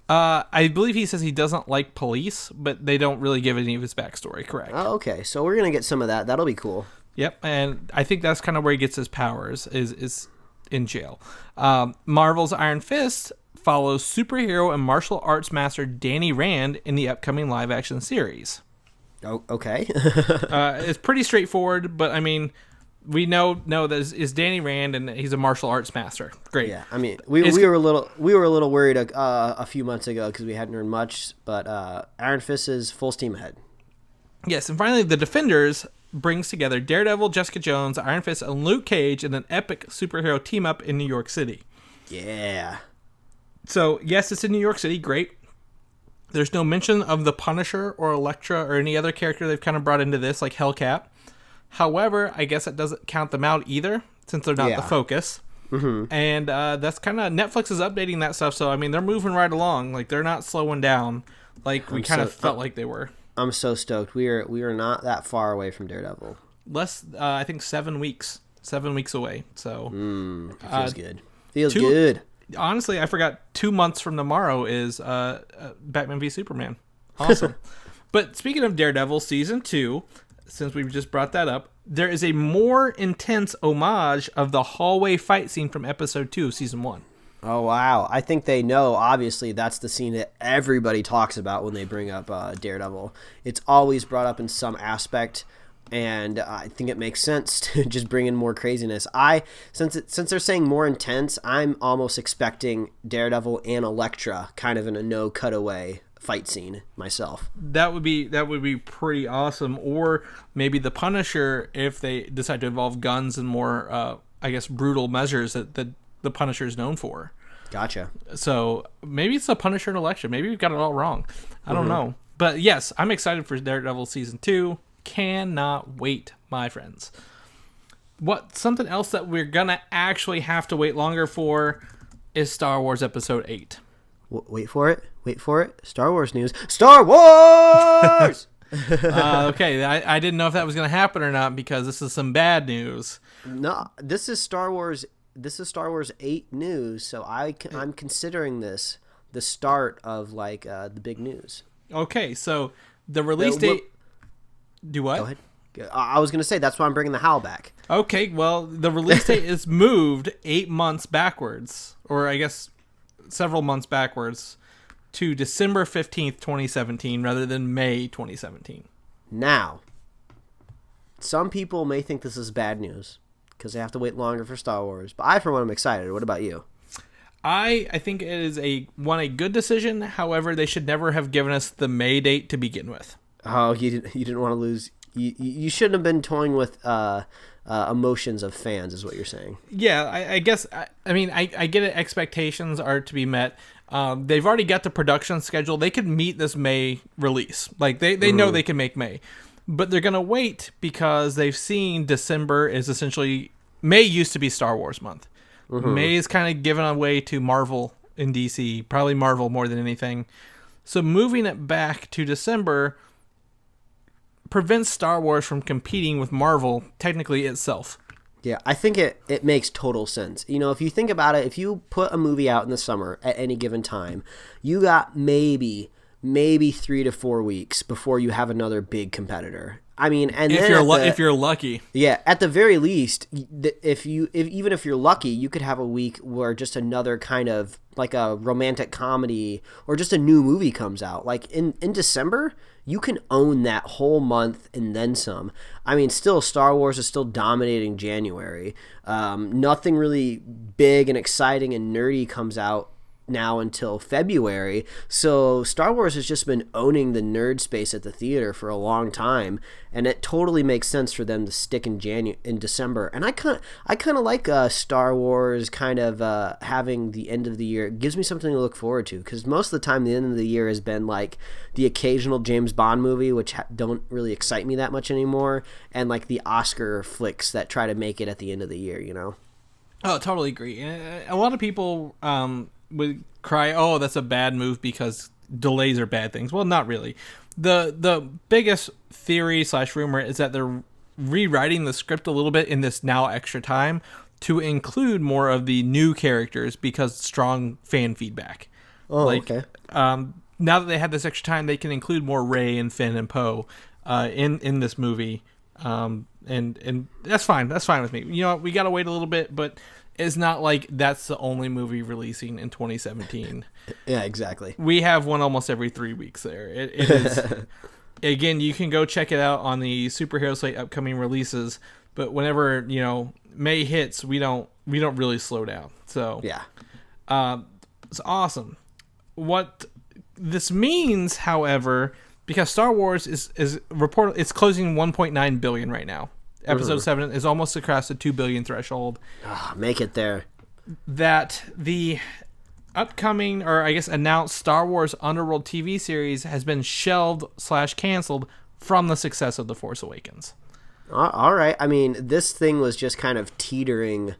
I believe he says he doesn't like police, but they don't really give any of his backstory, correct? Oh, okay. So we're going to get some of that. That'll be cool. Yep, and I think that's kind of where he gets his powers, is in jail. Marvel's Iron Fist follows superhero and martial arts master Danny Rand in the upcoming live-action series. Oh, okay. It's pretty straightforward, but I mean, we know that is Danny Rand, and he's a martial arts master. Great. Yeah, I mean, we were a little worried a few months ago because we hadn't heard much, but Iron Fist is full steam ahead. Yes, and finally, the Defenders brings together Daredevil, Jessica Jones, Iron Fist, and Luke Cage in an epic superhero team-up in New York City. Yeah. So, yes, it's in New York City. Great. There's no mention of the Punisher or Elektra or any other character they've kind of brought into this, like Hellcat. However, I guess it doesn't count them out either, since they're not the focus. Mm-hmm. And that's kind of... Netflix is updating that stuff, so, I mean, they're moving right along. Like, they're not slowing down like we kind of felt like they were. I'm so stoked. We are not that far away from Daredevil. Less, I think 7 weeks. 7 weeks away. So it feels good. Feels good. Honestly, I forgot 2 months from tomorrow is Batman v Superman. Awesome. But speaking of Daredevil season 2, since we've just brought that up, there is a more intense homage of the hallway fight scene from episode 2 of season 1. Oh, wow. I think they know, obviously, that's the scene that everybody talks about when they bring up Daredevil. It's always brought up in some aspect, and I think it makes sense to just bring in more craziness. Since they're saying more intense, I'm almost expecting Daredevil and Elektra kind of in a no cutaway fight scene myself. That would be pretty awesome. Or maybe the Punisher, if they decide to involve guns and more, I guess, brutal measures that the Punisher is known for. Gotcha. So maybe it's the Punisher and Elektra. Maybe we've got it all wrong. I don't know. But yes, I'm excited for Daredevil season 2. Cannot wait, my friends. Something else that we're gonna actually have to wait longer for is Star Wars Episode 8. Wait for it. Star Wars news. Star Wars! Okay, I didn't know if that was going to happen or not because this is some bad news. No, this is Star Wars 8 news, so I'm considering this the start of like the big news. Okay, so the release date... Do what? Go ahead. I was going to say, that's why I'm bringing the howl back. Okay, well, the release date is moved 8 months backwards, or I guess several months backwards, to December 15th, 2017, rather than May 2017. Now, some people may think this is bad news because they have to wait longer for Star Wars, but I, for one, am excited. What about you? I think it is a good decision. However, they should never have given us the May date to begin with. Oh, you didn't want to lose. You shouldn't have been toying with emotions of fans, is what you're saying. Yeah, I guess. I mean, I get it. Expectations are to be met. They've already got the production schedule. They could meet this May release. Like they know they can make May, but they're gonna wait because they've seen December is essentially May used to be Star Wars month. Mm-hmm. May is kind of given away to Marvel in DC, probably Marvel more than anything. So moving it back to December prevents Star Wars from competing with Marvel technically itself. Yeah, I think it makes total sense. You know, if you think about it, if you put a movie out in the summer at any given time, you got maybe 3 to 4 weeks before you have another big competitor. I mean, and if you're lucky, yeah, at the very least, even if you're lucky, you could have a week where just another kind of like a romantic comedy or just a new movie comes out. Like in December, you can own that whole month and then some. I mean, still Star Wars is still dominating January. Nothing really big and exciting and nerdy comes out now until February. So Star Wars has just been owning the nerd space at the theater for a long time, and it totally makes sense for them to stick in December. And I kind of like Star Wars kind of having the end of the year. It gives me something to look forward to, because most of the time the end of the year has been like the occasional James Bond movie, which don't really excite me that much anymore, and like the Oscar flicks that try to make it at the end of the year, you know? Oh, totally agree. A lot of people would cry, oh, that's a bad move because delays are bad things. Well, not really. The biggest theory / rumor is that they're rewriting the script a little bit in this now extra time to include more of the new characters because strong fan feedback. Oh, okay. Now that they have this extra time, they can include more Rey and Finn and Poe in this movie. and that's fine. That's fine with me. You know, we gotta wait a little bit, but it's not like that's the only movie releasing in 2017. Yeah, exactly. We have one almost every 3 weeks there. It is. Again, you can go check it out on the Superhero Slate upcoming releases. But whenever May hits, we don't really slow down. So yeah, it's awesome. What this means, however, because Star Wars is reported, it's closing 1.9 billion right now. Episode 7 is almost across the 2 billion threshold. Oh, make it there. That the upcoming, or I guess announced, Star Wars Underworld TV series has been shelved / canceled from the success of The Force Awakens. All right. I mean, this thing was just kind of teetering,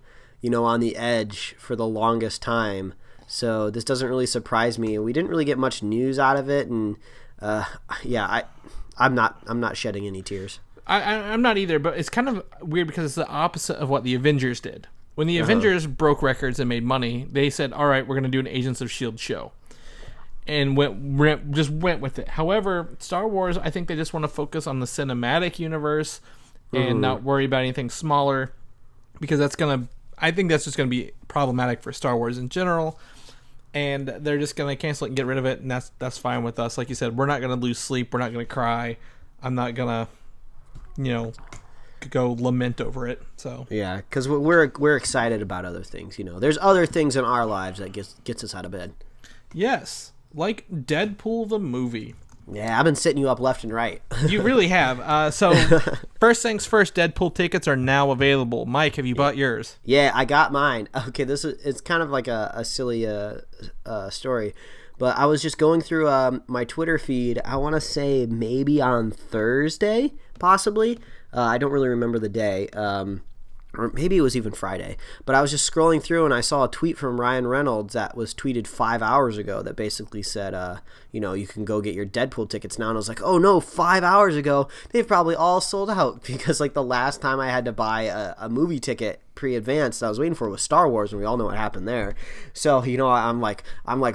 on the edge for the longest time. So this doesn't really surprise me. We didn't really get much news out of it, and I'm not shedding any tears. I'm not either, but it's kind of weird because it's the opposite of what the Avengers did. When the Avengers broke records and made money, they said, all right, we're going to do an Agents of S.H.I.E.L.D. show. And went with it. However, Star Wars, I think they just want to focus on the cinematic universe and not worry about anything smaller, because I think that's just going to be problematic for Star Wars in general. And they're just going to cancel it and get rid of it, and that's fine with us. Like you said, we're not going to lose sleep. We're not going to cry. I'm not going to go lament over it. So yeah, because we're excited about other things. There's other things in our lives that gets us out of bed. Yes, like Deadpool the movie. Yeah, I've been sitting you up left and right. You really have. So first things first, Deadpool tickets are now available. Mike, have you bought yours? Yeah, I got mine. Okay, it's kind of like a silly story. But I was just going through my Twitter feed, I want to say maybe on Thursday, possibly. I don't really remember the day. Or maybe it was even Friday. But I was just scrolling through, and I saw a tweet from Ryan Reynolds that was tweeted 5 hours ago that basically said, you can go get your Deadpool tickets now. And I was like, oh no, 5 hours ago, they've probably all sold out. Because like the last time I had to buy a movie ticket pre-advanced I was waiting for was Star Wars, and we all know what happened there. So I'm like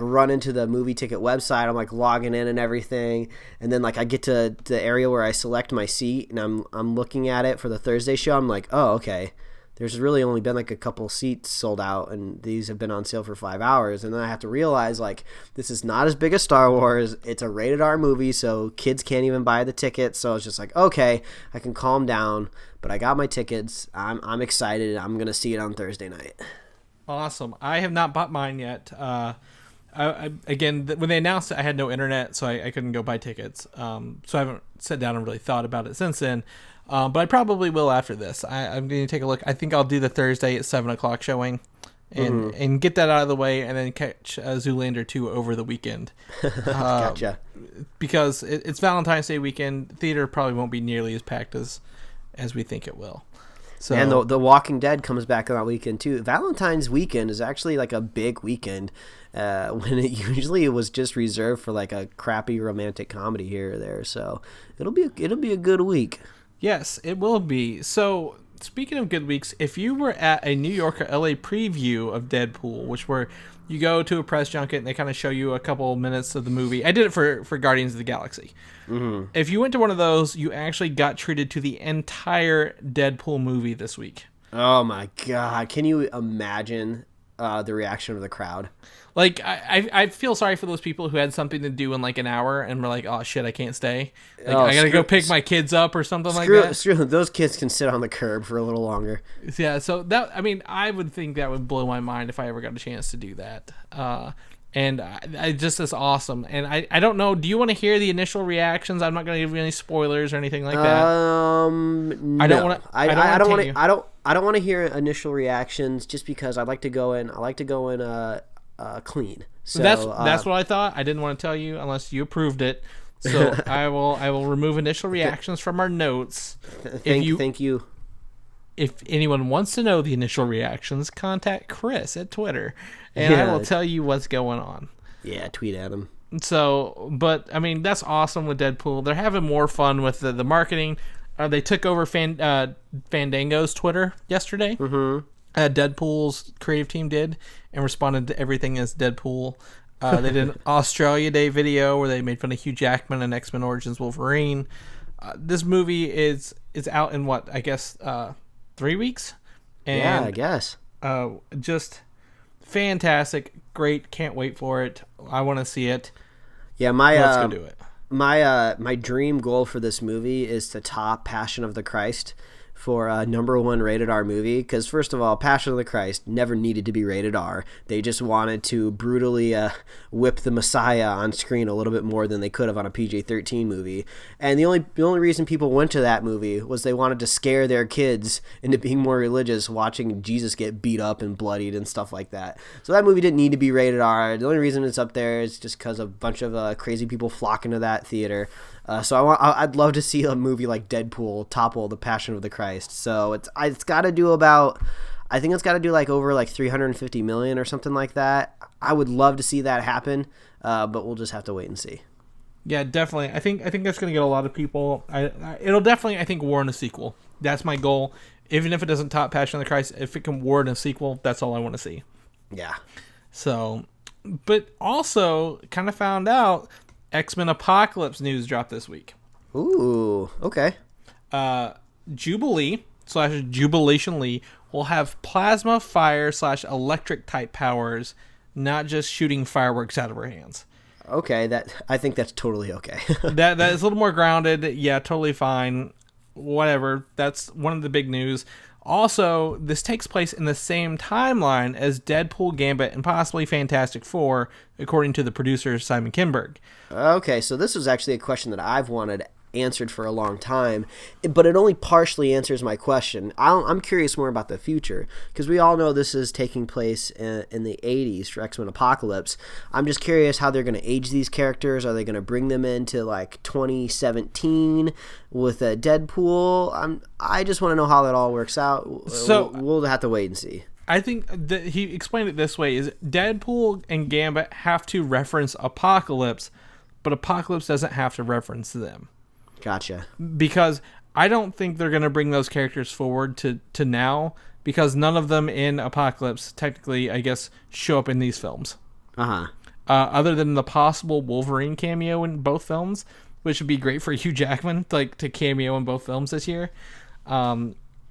running to the movie ticket website, I'm like logging in and everything, and then like I get to the area where I select my seat, and I'm looking at it for the Thursday show. I'm like, oh, okay, there's really only been like a couple seats sold out, and these have been on sale for 5 hours. And then I have to realize, like, this is not as big as Star Wars. It's a rated R movie, so kids can't even buy the tickets. So it's just like, okay, I can calm down. But I got my tickets. I'm excited. I'm going to see it on Thursday night. Awesome. I have not bought mine yet. Again, when they announced it, I had no internet, so I couldn't go buy tickets. So I haven't sat down and really thought about it since then. But I probably will after this. I'm going to take a look. I think I'll do the Thursday at 7 o'clock showing and get that out of the way, and then catch Zoolander 2 over the weekend. Gotcha. Because it's Valentine's Day weekend. Theater probably won't be nearly as packed as we think it will. So, and the Walking Dead comes back on that weekend too. Valentine's weekend is actually like a big weekend, when it usually was just reserved for like a crappy romantic comedy here or there. So it'll be a good week. Yes, it will be. So speaking of good weeks, if you were at a New York or LA preview of Deadpool, which where you go to a press junket and they kind of show you a couple minutes of the movie. I did it for Guardians of the Galaxy. Mm-hmm. If you went to one of those, you actually got treated to the entire Deadpool movie this week. Oh my God. Can you imagine the reaction of the crowd? Like, I feel sorry for those people who had something to do in like an hour and were like, oh shit, I can't stay. Like, I gotta go pick my kids up or something like that. Screw those kids can sit on the curb for a little longer. Yeah, so I would think that would blow my mind if I ever got a chance to do that. And I just is awesome. And I don't know, do you want to hear the initial reactions? I'm not going to give you any spoilers or anything like that. No. I don't want to hear initial reactions just because I like to go in clean. So that's what I thought. I didn't want to tell you unless you approved it. So I will remove initial reactions from our notes. Thank you. If anyone wants to know the initial reactions, contact Chris at Twitter, and I will tell you what's going on. Yeah, tweet at him. So, but I mean, that's awesome with Deadpool. They're having more fun with the marketing. They took over Fandango's Twitter yesterday. Mm-hmm. Deadpool's creative team did, and responded to everything as Deadpool. They did an Australia Day video where they made fun of Hugh Jackman and X-Men Origins Wolverine. This movie is is out in what, I guess 3 weeks. And, yeah, I guess. Just fantastic, great. Can't wait for it. I want to see it. Yeah, let's go do it. My dream goal for this movie is to top Passion of the Christ for a #1 rated R movie, because first of all, Passion of the Christ never needed to be rated R. They just wanted to brutally whip the Messiah on screen a little bit more than they could have on a PG-13 movie. And the only reason people went to that movie was they wanted to scare their kids into being more religious, watching Jesus get beat up and bloodied and stuff like that. So that movie didn't need to be rated R. The only reason it's up there is just because a bunch of crazy people flock into that theater. So I'd love to see a movie like Deadpool topple The Passion of the Christ. So it's got to do about, I think it's got to do like over like 350 million or something like that. I would love to see that happen, but we'll just have to wait and see. Yeah, definitely. I think that's going to get a lot of people. It'll definitely, I think, warrant a sequel. That's my goal. Even if it doesn't top Passion of the Christ, if it can warrant a sequel, that's all I want to see. Yeah. So, but also kind of found out X-Men Apocalypse news dropped this week. Ooh, okay. Jubilee / Jubilation Lee will have plasma, fire / electric type powers, not just shooting fireworks out of her hands. Okay, I think that's totally okay. that is a little more grounded. Yeah, totally fine. Whatever. That's one of the big news. Also, this takes place in the same timeline as Deadpool, Gambit, and possibly Fantastic Four, according to the producer Simon Kinberg. Okay, so this was actually a question that I've wanted answered for a long time, but it only partially answers my question. I'm curious more about the future, because we all know this is taking place in the 80s for X-Men Apocalypse. I'm just curious how they're going to age these characters. Are they going to bring them into like 2017 with a Deadpool? I just want to know how that all works out. So we'll have to wait and see. I think that he explained it this way: is Deadpool and Gambit have to reference Apocalypse, but Apocalypse doesn't have to reference them. Gotcha. Because I don't think they're going to bring those characters forward to now, because none of them in Apocalypse technically, I guess, show up in these films. Other than the possible Wolverine cameo in both films, which would be great for Hugh Jackman, like to cameo in both films this year.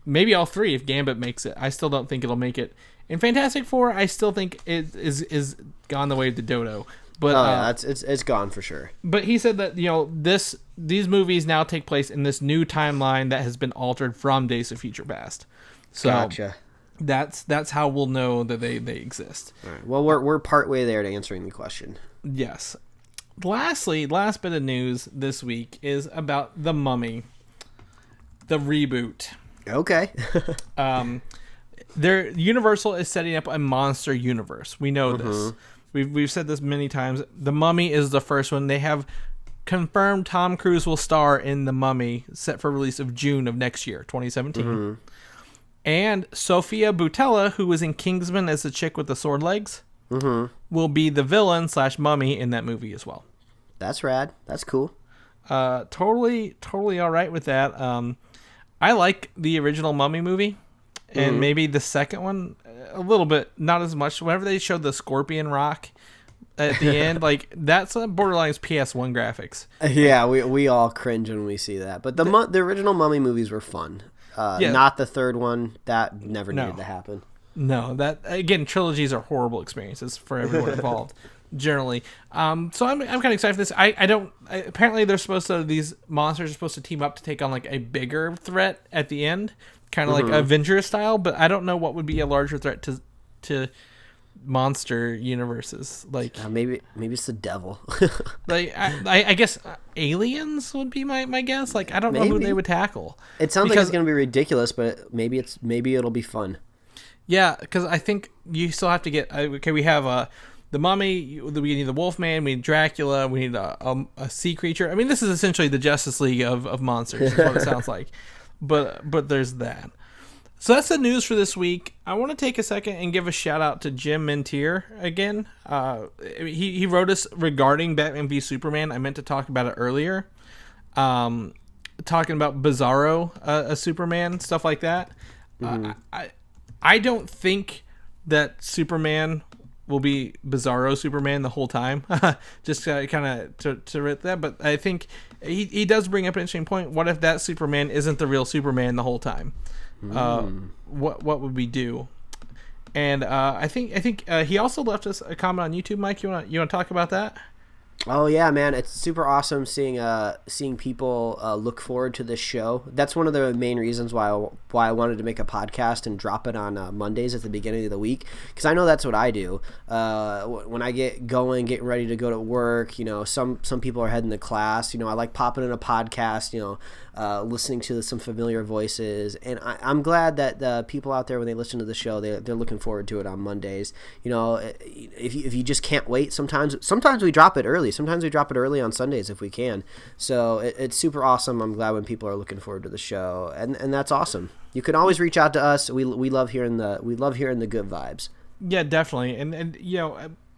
Maybe all three if Gambit makes it. I still don't think it'll make it. In Fantastic Four, I still think it is gone the way of the dodo. But it's gone for sure. But he said that these movies now take place in this new timeline that has been altered from Days of Future Past. So gotcha. That's how we'll know that they exist. All right. Well, we're partway there to answering the question. Yes. Lastly, last bit of news this week is about The Mummy, the reboot. Okay. Universal is setting up a monster universe. We know this. We've said this many times. The Mummy is the first one. They have confirmed Tom Cruise will star in The Mummy, set for release of June of next year, 2017. And Sophia Boutella, who was in Kingsman as the chick with the sword legs, will be the villain / mummy in that movie as well. That's rad. That's cool. Totally all right with that. I like the original Mummy movie, and maybe the second one a little bit, not as much. Whenever they showed the scorpion rock at the end, like that's a borderline PS1 graphics. Yeah, we all cringe when we see that. But the original Mummy movies were fun. Not the third one. That never needed to happen. No, that again, trilogies are horrible experiences for everyone involved. Generally, so I'm kind of excited for this. Apparently these monsters are supposed to team up to take on like a bigger threat at the end, kind of like Avengers style. But I don't know what would be a larger threat to monster universes. Like maybe it's the devil. Like I guess aliens would be my guess. Like I don't know who they would tackle. It sounds like it's going to be ridiculous, but maybe it'll be fun. Yeah, because I think you still have to get. Okay, we have the Mummy. We need the Wolfman. We need Dracula. We need a sea creature. I mean, this is essentially the Justice League of monsters. Is what it sounds like. But there's that. So that's the news for this week. I want to take a second and give a shout out to Jim Mentier again. He wrote us regarding Batman v Superman. I meant to talk about it earlier. Talking about Bizarro, a Superman, stuff like that. I don't think that Superman will be Bizarro Superman the whole time. Just kind of to rip that. But I think he does bring up an interesting point. What if that Superman isn't the real Superman the whole time? What would we do? And I think he also left us a comment on YouTube. Mike, you want to talk about that? Oh yeah, man! It's super awesome seeing people look forward to this show. That's one of the main reasons why I wanted to make a podcast and drop it on Mondays at the beginning of the week, because I know that's what I do. When I get going, getting ready to go to work, some people are heading to class. I like popping in a podcast. Listening to some familiar voices, and I'm glad that the people out there, when they listen to the show, they're looking forward to it on Mondays. If you just can't wait, sometimes we drop it early. Sometimes we drop it early on Sundays if we can. So it's super awesome. I'm glad when people are looking forward to the show, and that's awesome. You can always reach out to us. We love hearing the good vibes. Yeah, definitely. And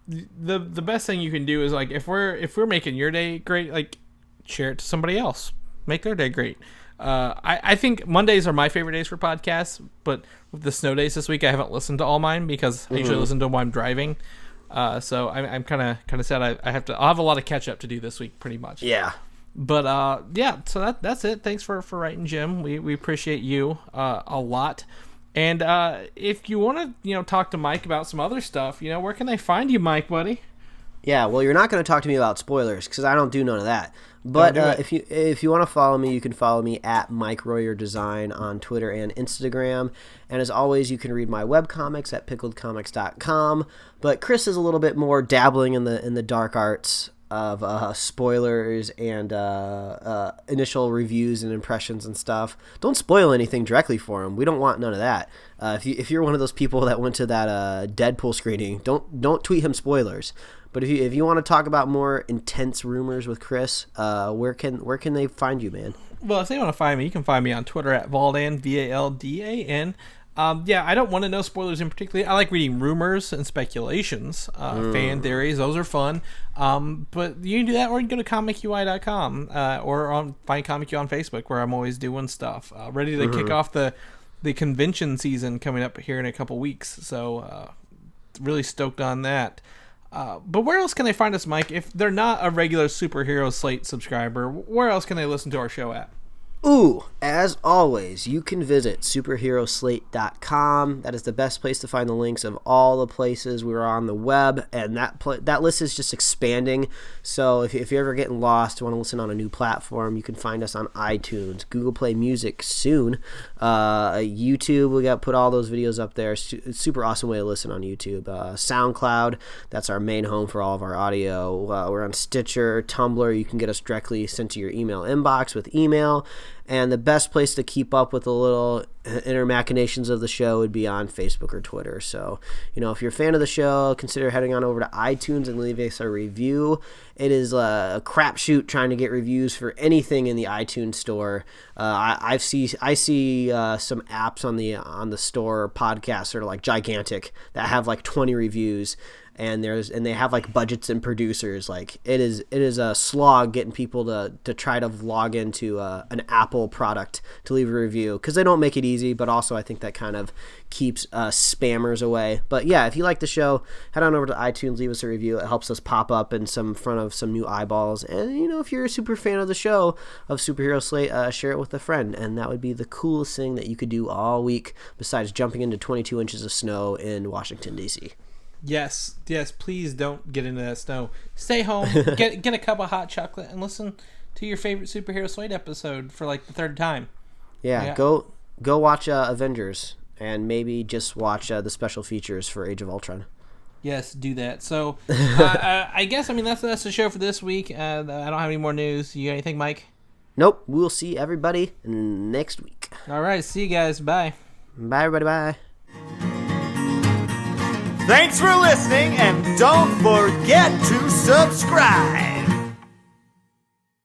the best thing you can do is, like, if we're making your day great, like, share it to somebody else. Make their day great. I think Mondays are my favorite days for podcasts, but with the snow days this week, I haven't listened to all mine because I usually listen to them while I'm driving. So I'm kind of sad. I'll have a lot of catch up to do this week, pretty much. Yeah. But yeah. So that's it. Thanks for writing, Jim. We appreciate you a lot. And if you want to talk to Mike about some other stuff, where can they find you, Mike, buddy? Yeah, well, you're not going to talk to me about spoilers because I don't do none of that. But if you want to follow me, you can follow me at Mike Royer Design on Twitter and Instagram. And as always, you can read my webcomics at pickledcomics.com. But Chris is a little bit more dabbling in the dark arts of spoilers and initial reviews and impressions and stuff. Don't spoil anything directly for him. We don't want none of that. If you're one of those people that went to that Deadpool screening, don't tweet him spoilers. But if you want to talk about more intense rumors with Chris, where can they find you, man? Well, if they want to find me, you can find me on Twitter at Valdan, Valdan. I don't want to know spoilers in particular. I like reading rumors and speculations, fan theories. Those are fun. But you can do that, or you can go to comicui.com or find Comic U on Facebook, where I'm always doing stuff. Ready to kick off the convention season coming up here in a couple weeks. So really stoked on that. But where else can they find us, Mike? If they're not a regular Superhero Slate subscriber, where else can they listen to our show at? Ooh, as always, you can visit superheroslate.com. That is the best place to find the links of all the places we're on the web, and that list is just expanding. So if you're ever getting lost, want to listen on a new platform, you can find us on iTunes, Google Play Music soon, YouTube. We got put all those videos up there. It's a super awesome way to listen on YouTube. SoundCloud, that's our main home for all of our audio. We're on Stitcher, Tumblr. You can get us directly sent to your email inbox with email. And the best place to keep up with the little inner machinations of the show would be on Facebook or Twitter. So, if you're a fan of the show, consider heading on over to iTunes and leaving us a review. It is a crapshoot trying to get reviews for anything in the iTunes store. I see some apps on the store, podcasts that are like gigantic that have like 20 reviews. And they have like budgets and producers. Like it is a slog getting people to try to log into an Apple product to leave a review, because they don't make it easy, but also I think that kind of keeps spammers away. But yeah, if you like the show, head on over to iTunes, leave us a review. It helps us pop up in front of some new eyeballs. And if you're a super fan of the show, of Superhero Slate, share it with a friend, and that would be the coolest thing that you could do all week besides jumping into 22 inches of snow in Washington, D.C. Yes, please don't get into that snow. Stay home, get a cup of hot chocolate, and listen to your favorite Superhero Slate episode for like the third time. Yeah. Go watch Avengers, and maybe just watch the special features for Age of Ultron. Yes, do that. So I guess, that's the show for this week. I don't have any more news. You got anything, Mike? Nope. We'll see everybody next week. All right. See you guys. Bye. Bye, everybody. Bye. Thanks for listening, and don't forget to subscribe.